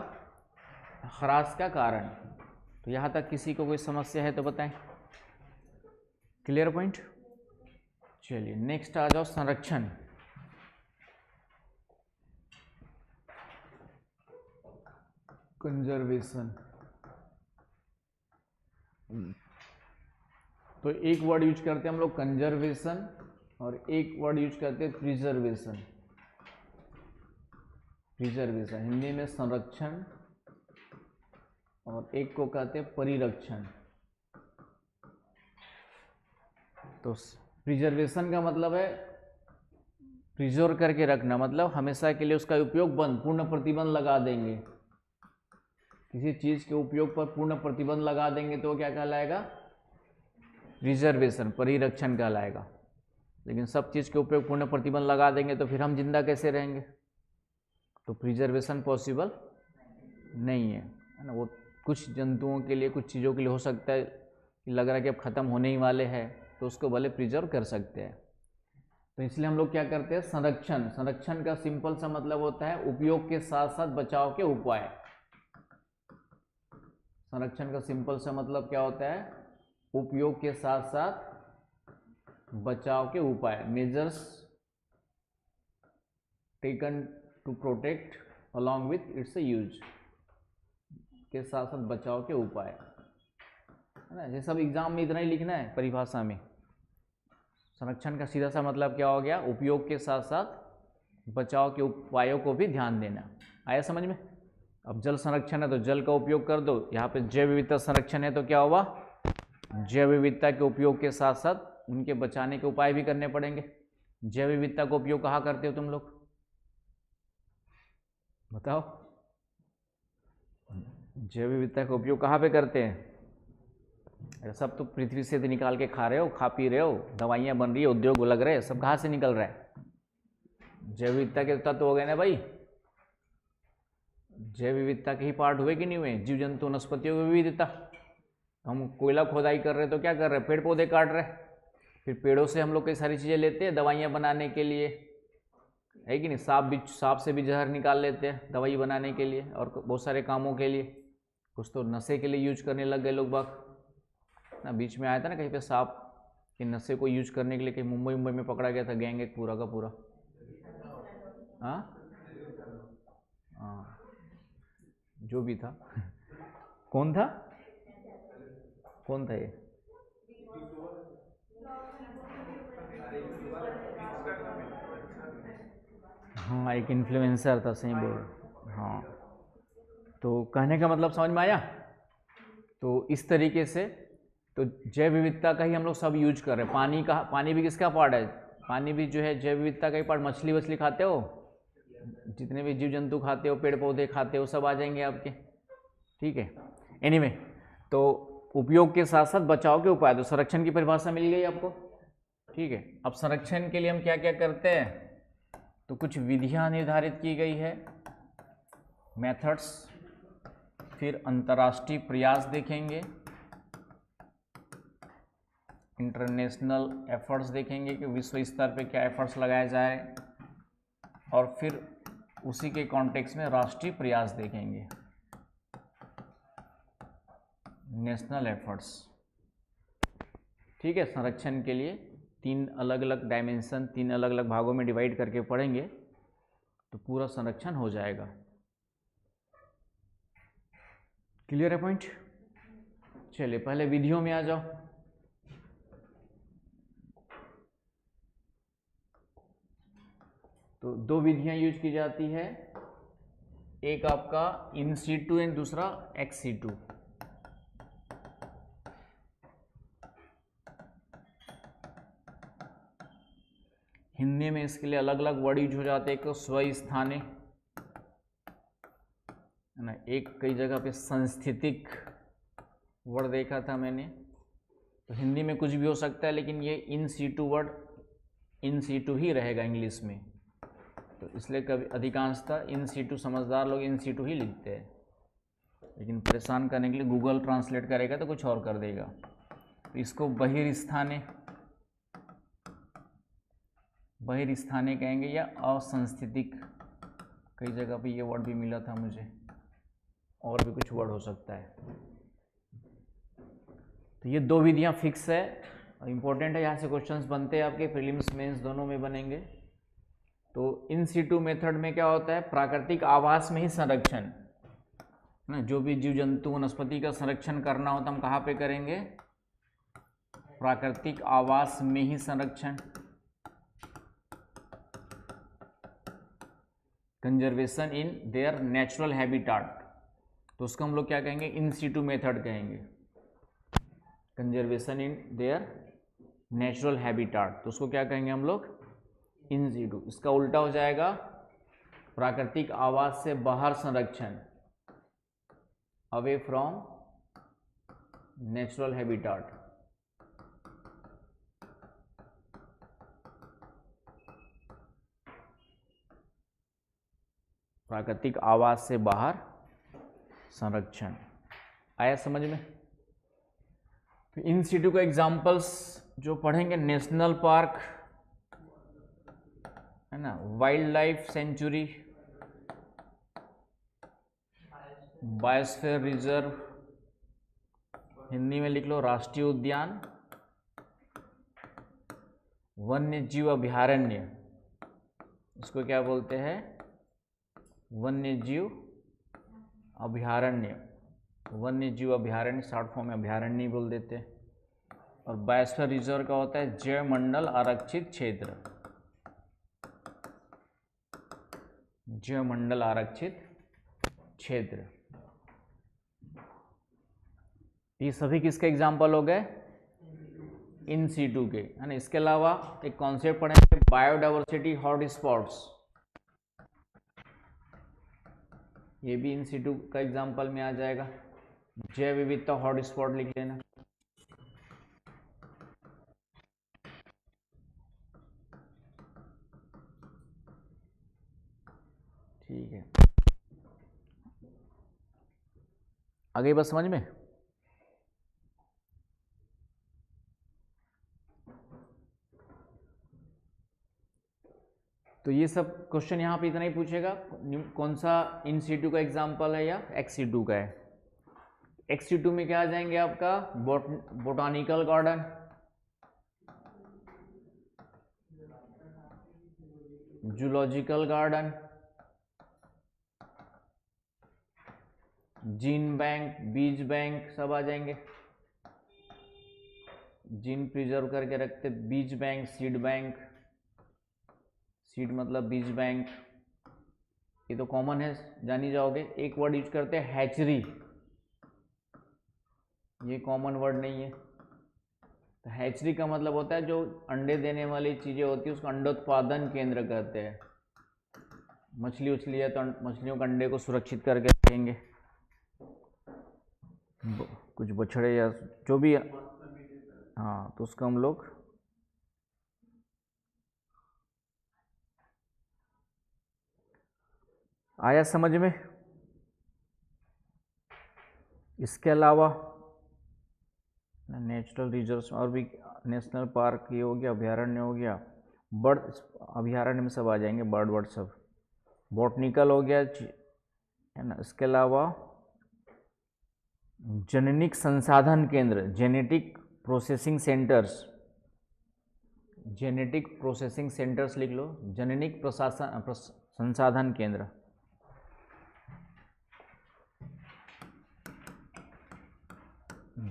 ह्रास का कारण। तो यहाँ तक किसी को कोई समस्या है तो बताएं। Clear point? चलिए नेक्स्ट आ जाओ, संरक्षण। कंजर्वेशन। तो एक वर्ड यूज करते हैं हम लोग कंजर्वेशन, और एक वर्ड यूज करते हैं प्रिजर्वेशन। प्रिजर्वेशन हिंदी में संरक्षण, और एक को कहते हैं परिरक्षण। तो प्रिजर्वेशन का मतलब है प्रिजर्व करके रखना, मतलब हमेशा के लिए उसका उपयोग बंद, पूर्ण प्रतिबंध लगा देंगे। किसी चीज के उपयोग पर पूर्ण प्रतिबंध लगा देंगे तो क्या कहलाएगा? प्रिजर्वेशन, परिरक्षण कहलाएगा। लेकिन सब चीज के उपयोग पूर्ण प्रतिबंध लगा देंगे तो फिर हम जिंदा कैसे रहेंगे? तो प्रिजर्वेशन पॉसिबल नहीं है ना। वो कुछ जंतुओं के लिए, कुछ चीज़ों के लिए हो सकता है कि लग रहा है कि अब ख़त्म होने ही वाले हैं, तो उसको भले प्रिजर्व कर सकते हैं। तो इसलिए हम लोग क्या करते हैं, संरक्षण। संरक्षण का सिंपल सा मतलब होता है उपयोग के साथ साथ बचाव के उपाय। संरक्षण का सिंपल सा मतलब क्या होता है? उपयोग के साथ साथ बचाव के उपाय। Measures taken to protect along with its use, के साथ साथ बचाव के उपाय, है ना। ये सब एग्जाम में इतना ही लिखना है परिभाषा में। संरक्षण का सीधा सा मतलब क्या हो गया? उपयोग के साथ साथ बचाव के उपायों को भी ध्यान देना। आया समझ में? अब जल संरक्षण है तो जल का उपयोग कर दो। यहाँ पे जैव विविधता संरक्षण है तो क्या हुआ? जैव विविधता के उपयोग के साथ साथ उनके बचाने के उपाय भी करने पड़ेंगे। जैव विविधता का उपयोग कहाँ करते हो तुम लोग, बताओ? जैव विविधता का उपयोग कहाँ पे करते हैं? सब तो पृथ्वी से निकाल के खा रहे हो, खा पी रहे हो, दवाइयाँ बन रही है, उद्योग लग रहे हैं, सब कहाँ से निकल रहा है? जैव विविधता के तत्व हो गए ना भाई। जैव विविधता के ही पार्ट हुए कि नहीं हुए? जीव जंतु वनस्पतियों की विविधता। हम कोयला खोदाई कर रहे हैं तो क्या कर रहे हैं? पेड़ पौधे काट रहे हैं। फिर पेड़ों से हम लोग कई सारी चीज़ें लेते हैं दवाइयाँ बनाने के लिए, है कि नहीं? सांप से भी जहर निकाल लेते हैं दवाई बनाने के लिए और बहुत सारे कामों के लिए। कुछ तो नशे के लिए यूज करने लग गए लोग बाग ना। बीच में आया था ना कहीं पे सांप के नशे को यूज करने के लिए, कहीं मुंबई में पकड़ा गया था गैंग एक पूरा का पूरा। हाँ हाँ, जो भी था कौन था, कौन था ये? हाँ, एक इन्फ्लुएंसर था, सही बोल। हाँ, तो कहने का मतलब समझ में आया? तो इस तरीके से तो जैव विविधता का ही हम लोग सब यूज कर रहे हैं। पानी भी किसका पार्ट है? पानी भी जो है जैव विविधता का ही पार्ट। मछली वछली खाते हो, जितने भी जीव जंतु खाते हो, पेड़ पौधे खाते हो, सब आ जाएंगे आपके, ठीक है। एनीवे, तो उपयोग के साथ साथ बचाव के उपाय, तो संरक्षण की परिभाषा मिल गई आपको, ठीक है। अब संरक्षण के लिए हम क्या क्या करते हैं, तो कुछ विधियां निर्धारित की गई है, मेथड्स, फिर अंतर्राष्ट्रीय प्रयास देखेंगे, इंटरनेशनल एफर्ट्स देखेंगे कि विश्व स्तर पे क्या एफर्ट्स लगाया जाए, और फिर उसी के कॉन्टेक्स्ट में राष्ट्रीय प्रयास देखेंगे, नेशनल एफर्ट्स। ठीक है, संरक्षण के लिए 3 अलग अलग डायमेंशन, 3 अलग अलग भागों में डिवाइड करके पढ़ेंगे तो पूरा संरक्षण हो जाएगा। क्लियर है पॉइंट? चलिए पहले विधियों में आ जाओ। तो 2 विधियां यूज की जाती है, एक आपका इन सीटू एंड दूसरा एक्स सीटू। हिंदी में इसके लिए अलग अलग वर्ड यूज हो जाते हैं, एक तो स्वस्थाने है ना, एक कई जगह पे संस्थितिक वर्ड देखा था मैंने, तो हिंदी में कुछ भी हो सकता है, लेकिन ये in situ word in situ ही रहेगा इंग्लिश में, तो इसलिए कभी अधिकांशतः इन सीटू, समझदार लोग इन सीटू ही लिखते हैं, लेकिन परेशान करने के लिए गूगल ट्रांसलेट करेगा तो कुछ और कर देगा। तो इसको बहिर्स्थाने कहेंगे या असंस्थितिक, कई जगह पे ये वर्ड भी मिला था मुझे, और भी कुछ वर्ड हो सकता है। तो ये 2 विधियां फिक्स है, इंपॉर्टेंट है, यहाँ से क्वेश्चंस बनते हैं आपके प्रीलिम्स मेंस दोनों में बनेंगे। तो इन सीटू मेथड में क्या होता है, प्राकृतिक आवास में ही संरक्षण ना, जो भी जीव जंतु वनस्पति का संरक्षण करना होता हम कहाँ पे करेंगे, प्राकृतिक आवास में ही संरक्षण, conservation in their natural habitat, तो उसको हम लोग क्या कहेंगे, इन सीटू मेथड कहेंगे, conservation in their natural habitat, तो उसको क्या कहेंगे हम लोग, इन सीटू। इसका उल्टा हो जाएगा प्राकृतिक आवास से बाहर संरक्षण, अवे फ्रॉम नेचुरल हैबिटाट। प्राकृतिक आवास से बाहर संरक्षण, आया समझ में? तो इन सीटू का एग्जाम्पल्स जो पढ़ेंगे, नेशनल पार्क है ना, wild life sanctuary, biosphere reserve, Hindi में लिख लो राष्ट्रीय उद्यान, वन्य जीव अभयारण्य, इसको क्या बोलते हैं, वन्य जीव अभयारण्य, वन्य जीव अभयारण्य शॉर्ट फॉर्म में अभयारण्य बोल देते हैं। और बायोस्फीयर रिजर्व का होता है जैव मंडल आरक्षित क्षेत्र, जैव मंडल आरक्षित क्षेत्र। ये सभी किसके एग्जाम्पल हो गए, इन सीटू के, है ना। इसके अलावा एक कॉन्सेप्ट पढ़ेंगे, बायोडाइवर्सिटी हॉटस्पॉट्स, ये भी इन सीटू का एग्जाम्पल में आ जाएगा, जैव विविधता हॉटस्पॉट लिख लेना। ठीक है, आगे बस समझ में। तो ये सब क्वेश्चन यहाँ पे इतना ही पूछेगा, कौन सा इन सीटू का एग्जाम्पल है या एक्स सीटू का है। एक्स सीटू में क्या आ जाएंगे आपका, botanical garden, zoological garden, gene bank, बीज बैंक सब आ जाएंगे, जीन प्रिजर्व करके रखते, बीज बैंक, सीड बैंक, सीड मतलब बीज बैंक, ये तो कॉमन है, जान ही जाओगे। एक वर्ड यूज करते हैं हैचरी, ये कॉमन वर्ड नहीं है। तो हैचरी का मतलब होता है जो अंडे देने वाली चीजें होती है उसको अंडोत्पादन केंद्र कहते हैं। मछली उछली है तो मछलियों के अंडे को सुरक्षित करके रखेंगे, कुछ बछड़े या जो भी, हाँ, तो उसको हम लोग आया समझ में। इसके अलावा नेचुरल रिजर्व्स और भी नेशनल पार्क ये हो गया, अभ्यारण्य हो गया, बर्ड अभ्यारण्य में सब आ जाएंगे, बर्ड वर्ड सब, बॉटनिकल हो गया है ना। इसके अलावा जेनेटिक संसाधन केंद्र, genetic processing centres, genetic processing centres लिख लो, जेनेटिक संसाधन केंद्र,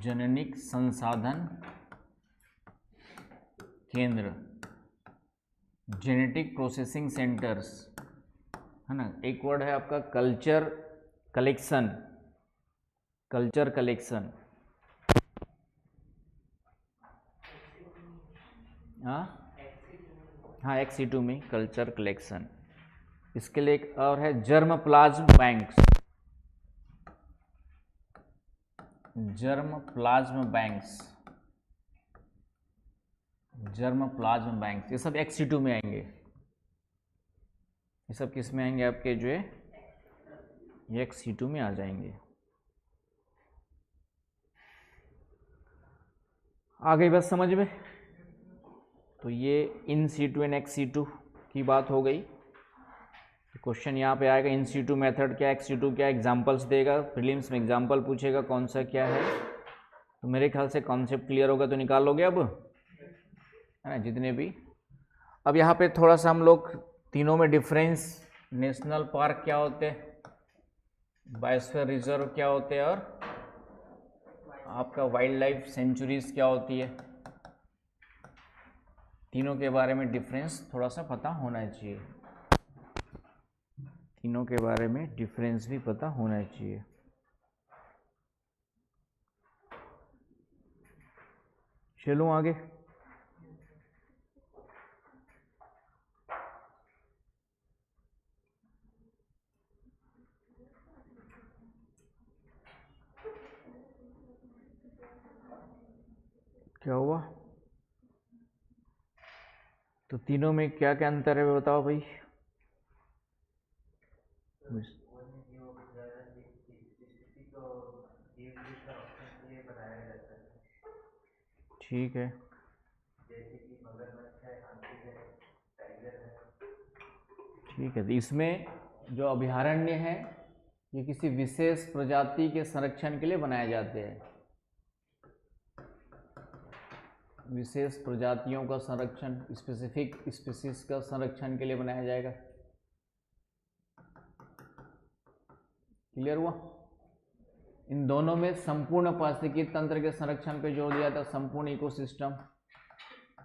जेनेटिक संसाधन केंद्र, जेनेटिक प्रोसेसिंग सेंटर्स, है ना। एक वर्ड है आपका कल्चर कलेक्शन, कल्चर कलेक्शन, हाँ XC2 में कल्चर कलेक्शन। इसके लिए एक और है germ plasm banks, germ plasm banks, germ plasm banks, ये सब XC2 में आएंगे। ये सब किस में आएंगे आपके जो है, ये XC2 में आ जाएंगे। आ गई बस समझ में। तो ये इन situ एंड XC2 की बात हो गई। क्वेश्चन यहाँ पे आएगा इन situ मेथड क्या, XC2 क्या, एग्जांपल्स देगा, प्रीलिम्स में एग्जांपल पूछेगा कौन सा क्या है। तो मेरे ख्याल से कॉन्सेप्ट क्लियर होगा तो निकाल लोगे अब, है ना, जितने भी। अब यहाँ पे थोड़ा सा हम लोग तीनों में डिफरेंस, नेशनल पार्क क्या होते हैं, बायोस्फीयर रिजर्व क्या होते हैं, और आपका वाइल्ड लाइफ सेंचुरीज क्या होती है, तीनों के बारे में डिफरेंस थोड़ा सा पता होना चाहिए, तीनों के बारे में डिफरेंस भी पता होना चाहिए। चलो आगे। क्या हुआ, तो तीनों में क्या क्या अंतर है बताओ भाई। ठीक है, ठीक है। तो इसमें जो अभयारण्य है ये किसी विशेष प्रजाति के संरक्षण के लिए बनाए जाते हैं, विशेष प्रजातियों का संरक्षण, स्पेसिफिक स्पीशीज का संरक्षण के लिए बनाया जाएगा। क्लियर हुआ। इन दोनों में संपूर्ण पारिस्थितिकी तंत्र के संरक्षण पे जोर दिया था, संपूर्ण इकोसिस्टम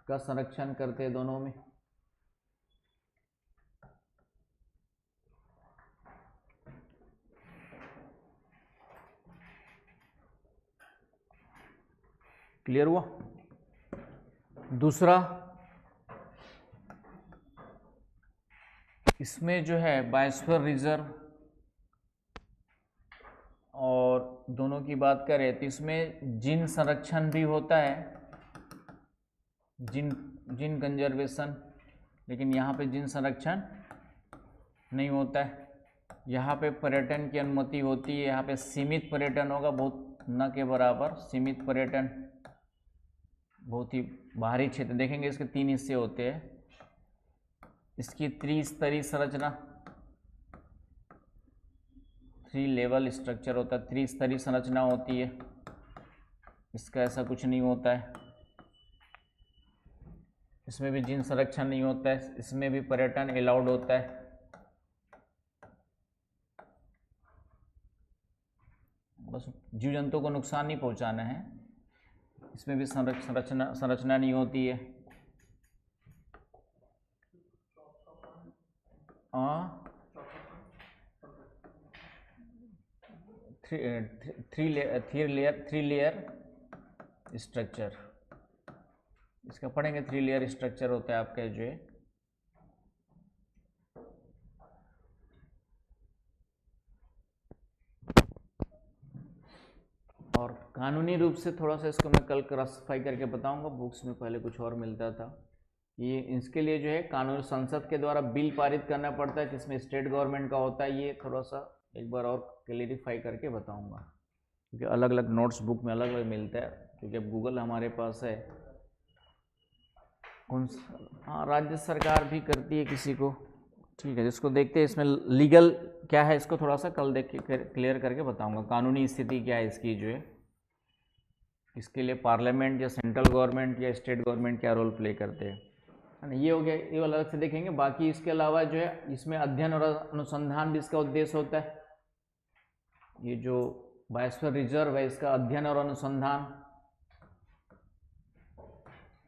का संरक्षण करते हैं दोनों में। क्लियर हुआ। दूसरा, इसमें जो है बायोस्फीयर रिजर्व और दोनों की बात करें तो इसमें जीन संरक्षण भी होता है, जीन कंजर्वेशन, लेकिन यहाँ पे जीन संरक्षण नहीं होता है। यहाँ पे पर्यटन की अनुमति होती है, यहाँ पे सीमित पर्यटन होगा, बहुत न के बराबर सीमित पर्यटन, बहुत ही बाहरी क्षेत्र। देखेंगे इसके 3 हिस्से होते हैं। इसकी त्रिस्तरीय संरचना, 3 लेवल स्ट्रक्चर होता है, त्रिस्तरीय संरचना होती है। इसका ऐसा कुछ नहीं होता है, इसमें भी जीन संरक्षण नहीं होता है, इसमें भी पर्यटन अलाउड होता है। बस जीव जंतु को नुकसान नहीं पहुंचाना है, इसमें भी संरचना नहीं होती है। थ्री लेयर स्ट्रक्चर, इसका पढ़ेंगे। 3 लेयर स्ट्रक्चर होता है आपका जो है। और कानूनी रूप से थोड़ा सा इसको मैं कल क्लासिफाई करके बताऊंगा, बुक्स में पहले कुछ और मिलता था। ये इसके लिए जो है कानून संसद के द्वारा बिल पारित करना पड़ता है, जिसमें स्टेट गवर्नमेंट का होता है। ये थोड़ा सा एक बार और क्लियरिफाई करके बताऊंगा, क्योंकि अलग अलग नोट्स बुक में अलग अलग मिलता है। क्योंकि अब गूगल हमारे पास है कौन सा? हाँ, राज्य सरकार भी करती है किसी को। ठीक है, जिसको देखते हैं इसमें लीगल क्या है, इसको थोड़ा सा कल देख के क्लियर करके बताऊंगा। कानूनी स्थिति क्या है इसकी जो है, इसके लिए पार्लियामेंट या सेंट्रल गवर्नमेंट या स्टेट गवर्नमेंट क्या रोल प्ले करते हैं, है ना। ये हो गया, ये अलग से देखेंगे। बाकी इसके अलावा जो है इसमें अध्ययन और अनुसंधान भी इसका उद्देश्य होता है। ये जो बायोस्फीयर रिजर्व है इसका अध्ययन और अनुसंधान,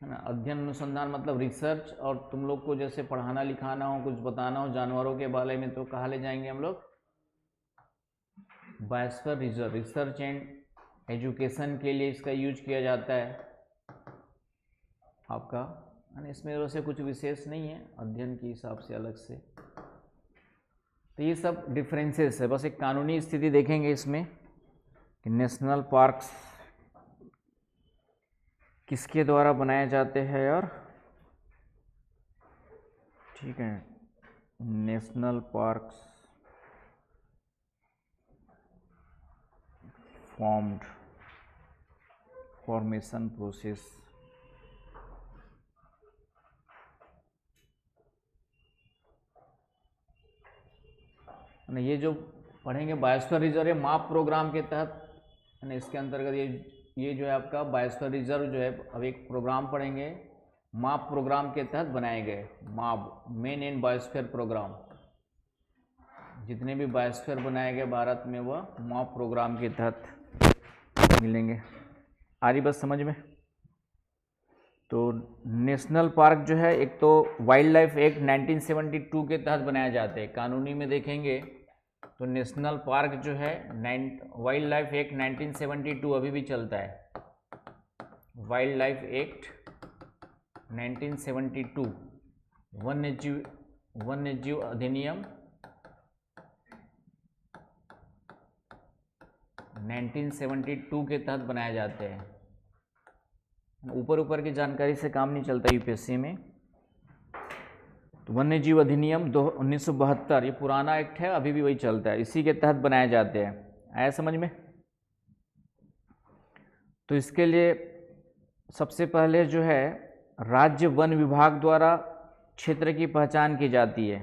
है ना। अध्ययन अनुसंधान मतलब रिसर्च, और तुम लोग को जैसे पढ़ाना लिखाना हो, कुछ बताना हो जानवरों के बारे में, तो कहाँ ले जाएंगे हम लोग? Biosphere reserve. Research and education के लिए इसका यूज किया जाता है आपका, है ना। इसमें वैसे कुछ विशेष नहीं है अध्ययन के हिसाब से अलग से। तो ये सब डिफरेंसेस है, बस एक कानूनी स्थिति देखेंगे इसमें कि नेशनल पार्क्स किसके द्वारा बनाए जाते हैं। और ठीक है, national parks formed, formation process. ये जो पढ़ेंगे बायोस्फीयर रिजर्व माप प्रोग्राम के तहत, है ना। इसके अंतर्गत ये जो है आपका बायोस्फीयर रिजर्व जो है, अब एक प्रोग्राम पढ़ेंगे माप प्रोग्राम के तहत बनाए गए। माप मेन एंड बायोस्फीयर प्रोग्राम, जितने भी बायोस्फीयर बनाए गए भारत में वह माप प्रोग्राम के तहत मिलेंगे। आ रही बस समझ में? तो नेशनल पार्क जो है, एक तो वाइल्ड लाइफ एक्ट 1972 के तहत बनाए जाते हैं। कानूनी में देखेंगे तो नेशनल पार्क जो है वाइल्ड लाइफ एक्ट 1972 अभी भी चलता है। वाइल्ड लाइफ एक्ट 1972, वन्य जीव अधिनियम 1972 के तहत बनाए जाते हैं। ऊपर ऊपर की जानकारी से काम नहीं चलता यूपीएससी में। तो वन्य जीव अधिनियम 1972, ये पुराना एक्ट है, अभी भी वही चलता है, इसी के तहत बनाए जाते हैं। आया समझ में? तो इसके लिए सबसे पहले जो है राज्य वन विभाग द्वारा क्षेत्र की पहचान की जाती है।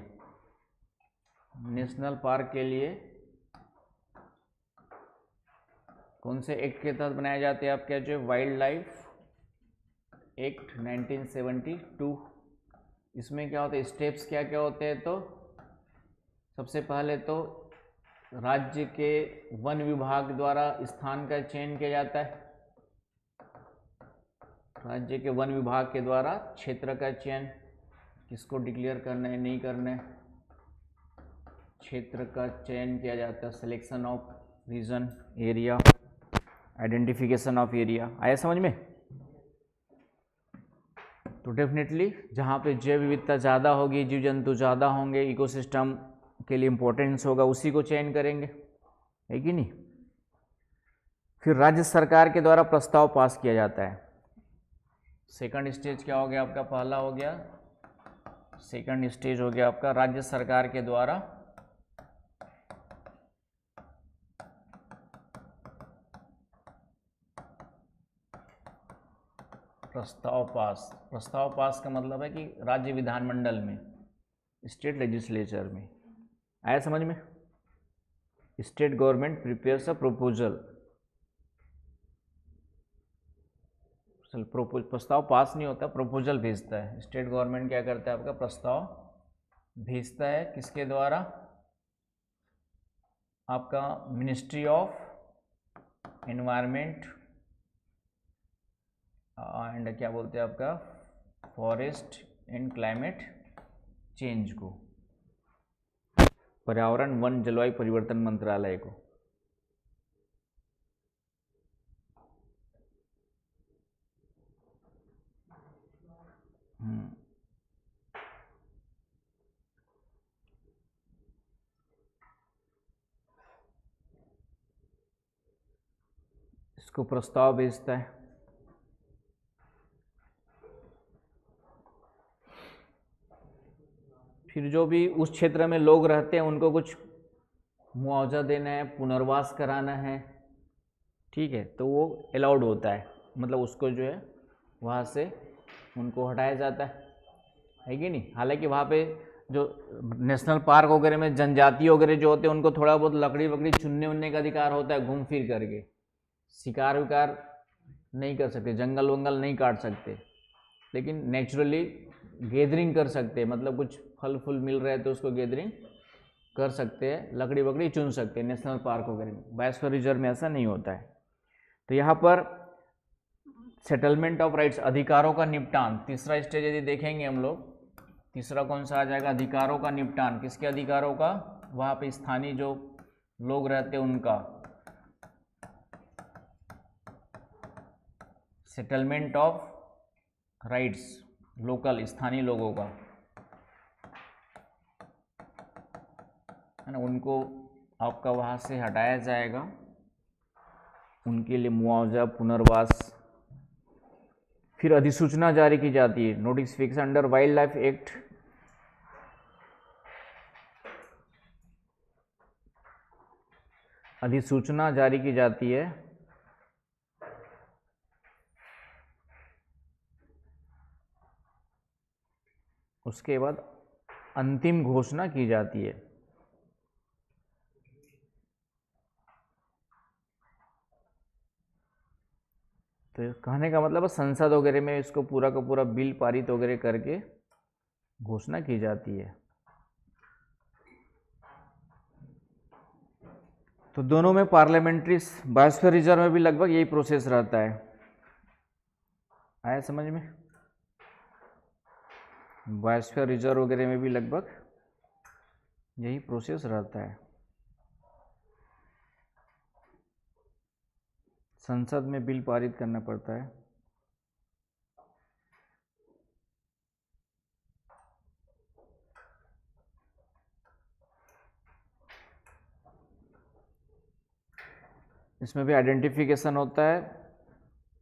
नेशनल पार्क के लिए कौन से एक्ट के तहत बनाए जाते हैं आपके? जो वाइल्ड लाइफ एक्ट 1972। इसमें क्या होता है, स्टेप्स क्या क्या होते हैं? तो सबसे पहले तो राज्य के वन विभाग द्वारा स्थान का चयन किया जाता है। राज्य के वन विभाग के द्वारा क्षेत्र का चयन, किसको डिक्लेयर करना है, नहीं करना है, क्षेत्र का चयन किया जाता है। Selection of region, area, identification of area. आया समझ में? तो डेफिनेटली जहाँ पे जैव विविधता ज़्यादा होगी, जीव जंतु ज़्यादा होंगे, इकोसिस्टम के लिए इम्पोर्टेंस होगा, उसी को चयन करेंगे, है कि नहीं। फिर राज्य सरकार के द्वारा प्रस्ताव पास किया जाता है। सेकंड स्टेज क्या हो गया आपका? पहला हो गया, सेकंड स्टेज हो गया आपका राज्य सरकार के द्वारा प्रस्ताव पास। प्रस्ताव पास का मतलब है कि राज्य विधानमंडल में, स्टेट लेजिस्लेचर में। आया समझ में? State government prepares a proposal. प्रस्ताव पास नहीं होता, प्रपोजल भेजता है। स्टेट गवर्नमेंट क्या करता है आपका? प्रस्ताव भेजता है, किसके द्वारा? आपका मिनिस्ट्री ऑफ एनवायरमेंट एंड क्या बोलते हैं आपका, फॉरेस्ट एंड क्लाइमेट चेंज को, पर्यावरण वन जलवायु परिवर्तन मंत्रालय को। इसको प्रस्ताव भेजता है। फिर जो भी उस क्षेत्र में लोग रहते हैं उनको कुछ मुआवजा देना है, पुनर्वास कराना है, ठीक है, तो वो अलाउड होता है, मतलब उसको जो है वहाँ से उनको हटाया जाता है कि नहीं। हालांकि वहाँ पे जो नेशनल पार्क वगैरह में जनजाति वगैरह जो होते हैं उनको थोड़ा बहुत लकड़ी वकड़ी चुनने उनने का अधिकार होता है, घूम फिर करके शिकार विकार नहीं कर सकते, जंगल वंगल नहीं काट सकते, लेकिन नेचुरली गैदरिंग कर सकते हैं, मतलब कुछ फल फूल मिल रहे हैं तो उसको गैदरिंग कर सकते हैं, लकड़ी वकड़ी चुन सकते हैं नेशनल पार्क वगैरह में। बायोस्फीयर रिजर्व में ऐसा नहीं होता है। तो यहाँ पर सेटलमेंट ऑफ राइट्स, अधिकारों का निपटान, तीसरा स्टेज यदि देखेंगे हम लोग, तीसरा कौन सा आ जाएगा, अधिकारों का निपटान। किसके अधिकारों का, वहाँ पे स्थानीय जो लोग रहते हैं उनका, सेटलमेंट ऑफ राइट्स, लोकल स्थानीय लोगों का, है ना, उनको आपका वहाँ से हटाया जाएगा, उनके लिए मुआवजा, पुनर्वास। फिर अधिसूचना जारी की जाती है, notification under wild life act, अधिसूचना जारी की जाती है। उसके बाद अंतिम घोषणा की जाती है। तो कहने का मतलब संसद वगैरह में इसको पूरा का पूरा बिल पारित वगैरह करके घोषणा की जाती है। तो दोनों में पार्लियामेंट्री, बायोस्फीयर रिजर्व में भी लगभग यही प्रोसेस रहता है। आया समझ में? बायोस्फीयर रिजर्व वगैरह में भी लगभग यही प्रोसेस रहता है। संसद में बिल पारित करना पड़ता है। इसमें भी आइडेंटिफिकेशन होता है,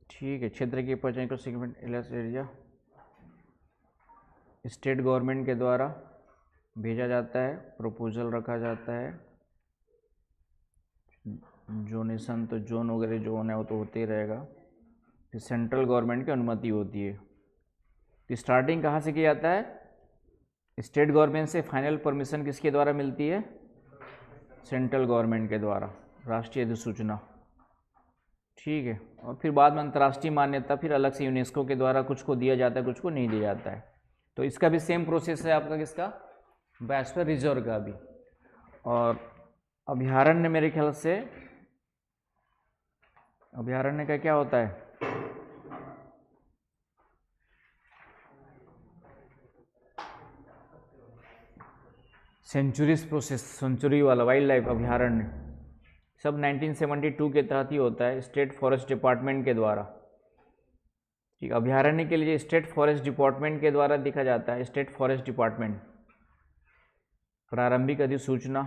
ठीक है। क्षेत्र की पहचान को सेगमेंट एरिया स्टेट गवर्नमेंट के द्वारा भेजा जाता है, प्रपोजल रखा जाता है। जोनेशन तो जोन वगैरह जो होना है वो तो होते ही रहेगा। फिर सेंट्रल गवर्नमेंट की अनुमति होती है। तो स्टार्टिंग कहाँ से किया जाता है, स्टेट गवर्नमेंट से। फाइनल परमिशन किसके द्वारा मिलती है, सेंट्रल गवर्नमेंट के द्वारा, राष्ट्रीय अधिसूचना, ठीक है। और फिर बाद में अंतर्राष्ट्रीय मान्यता फिर अलग से यूनेस्को के द्वारा कुछ को दिया जाता है, कुछ को नहीं दिया जाता है। तो इसका भी सेम प्रोसेस है आपका, किसका, बायोस्फीयर रिजर्व का भी। और अभयारण्य मेरे ख्याल से, अभयारण्य का क्या होता है, सेंचुरीज प्रोसेस, सेंचुरी वाला वाइल्ड लाइफ अभयारण्य सब 1972 के तहत ही होता है, स्टेट फॉरेस्ट डिपार्टमेंट के द्वारा, ठीक। अभयारण्य के लिए स्टेट फॉरेस्ट डिपार्टमेंट के द्वारा देखा जाता है, स्टेट फॉरेस्ट डिपार्टमेंट। प्रारंभिक अधिसूचना,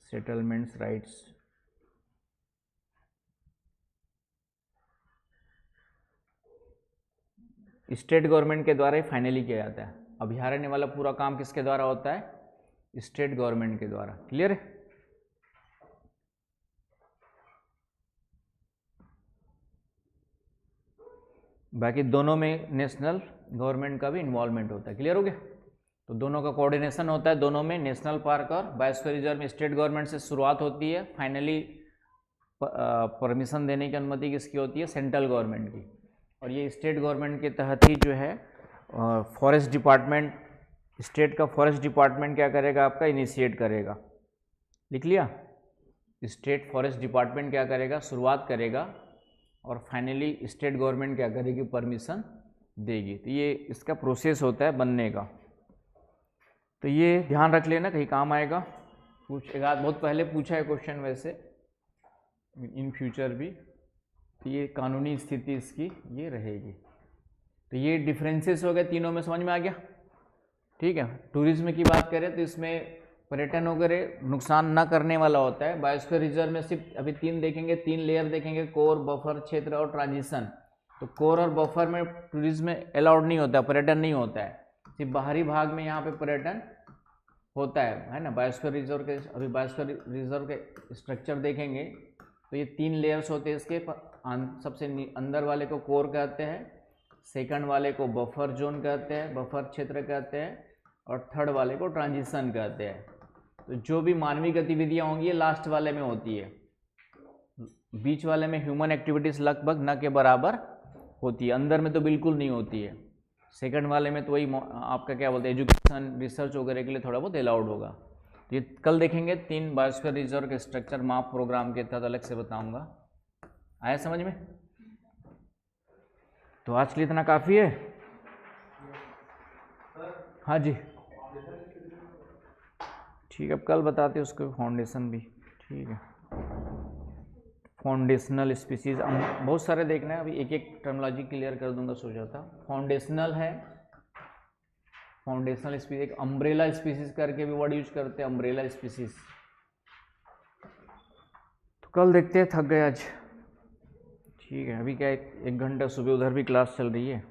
सेटलमेंट्स राइट्स, स्टेट गवर्नमेंट के द्वारा ही फाइनली किया जाता है। अभयारण्य वाला पूरा काम किसके द्वारा होता है, स्टेट गवर्नमेंट के द्वारा। क्लियर है? बाकी दोनों में नेशनल गवर्नमेंट का भी इन्वॉल्वमेंट होता है। क्लियर हो गया? तो दोनों का कोऑर्डिनेशन होता है, दोनों में, नेशनल पार्क और बायोस्फीयर रिजर्व में स्टेट गवर्नमेंट से शुरुआत होती है, फाइनली परमिशन देने की अनुमति किसकी होती है, सेंट्रल गवर्नमेंट की। और ये स्टेट गवर्नमेंट के तहत ही जो है फॉरेस्ट डिपार्टमेंट, स्टेट का फॉरेस्ट डिपार्टमेंट क्या करेगा, आपका इनिशिएट करेगा। लिख लिया? स्टेट फॉरेस्ट डिपार्टमेंट क्या करेगा, शुरुआत करेगा, और फाइनली स्टेट गवर्नमेंट क्या करेगी, परमिशन देगी। तो ये इसका प्रोसेस होता है बनने का। तो ये ध्यान रख लेना, कहीं काम आएगा। पूछेगा, बहुत पहले पूछा है क्वेश्चन वैसे, इन फ्यूचर भी। तो ये कानूनी स्थिति इसकी ये रहेगी। तो ये डिफरेंसेस हो गए तीनों में, समझ में आ गया? ठीक है। टूरिज्म की बात करें तो इसमें पर्यटन वगैरह नुकसान न करने वाला होता है। बायोस्फीयर रिजर्व में सिर्फ अभी तीन देखेंगे, तीन लेयर देखेंगे, कोर, बफर क्षेत्र और ट्रांजिशन। तो कोर और बफर में टूरिज्म अलाउड नहीं होता, पर्यटन नहीं होता है, सिर्फ बाहरी भाग में यहाँ पे पर्यटन होता है ना। बायोस्फीयर रिजर्व के, अभी बायोस्फीयर रिजर्व के स्ट्रक्चर देखेंगे तो ये 3 लेयर्स होते हैं इसके। सबसे अंदर वाले को कोर कहते हैं, सेकंड वाले को बफर जोन कहते हैं, बफर क्षेत्र कहते हैं, और थर्ड वाले को ट्रांजिशन कहते हैं। तो जो भी मानवीय गतिविधियाँ होंगी ये लास्ट वाले में होती है, बीच वाले में ह्यूमन एक्टिविटीज़ लगभग न के बराबर होती है, अंदर में तो बिल्कुल नहीं होती है। सेकंड वाले में तो वही आपका क्या बोलते हैं, एजुकेशन रिसर्च वगैरह के लिए थोड़ा बहुत अलाउड होगा। ये कल देखेंगे 3 बायोस्फीयर रिजर्व के स्ट्रक्चर माप प्रोग्राम के तहत अलग से बताऊंगा। आया समझ में? तो आज के लिए इतना काफ़ी है। हाँ जी ठीक है, अब कल बताते हैं उसको फाउंडेशन भी। ठीक है, फाउंडेशनल स्पीसीज बहुत सारे देखना है, अभी एक एक टर्मिनोलॉजी क्लियर कर दूंगा सोचा था। फाउंडेशनल है, फाउंडेशनल स्पीसीज, एक अम्ब्रेला स्पीसीज करके भी वर्ड यूज करते हैं, अम्ब्रेला स्पीसीज। तो कल देखते हैं, थक गए आज। ठीक है, अभी क्या 1 घंटा सुबह उधर भी क्लास चल रही है।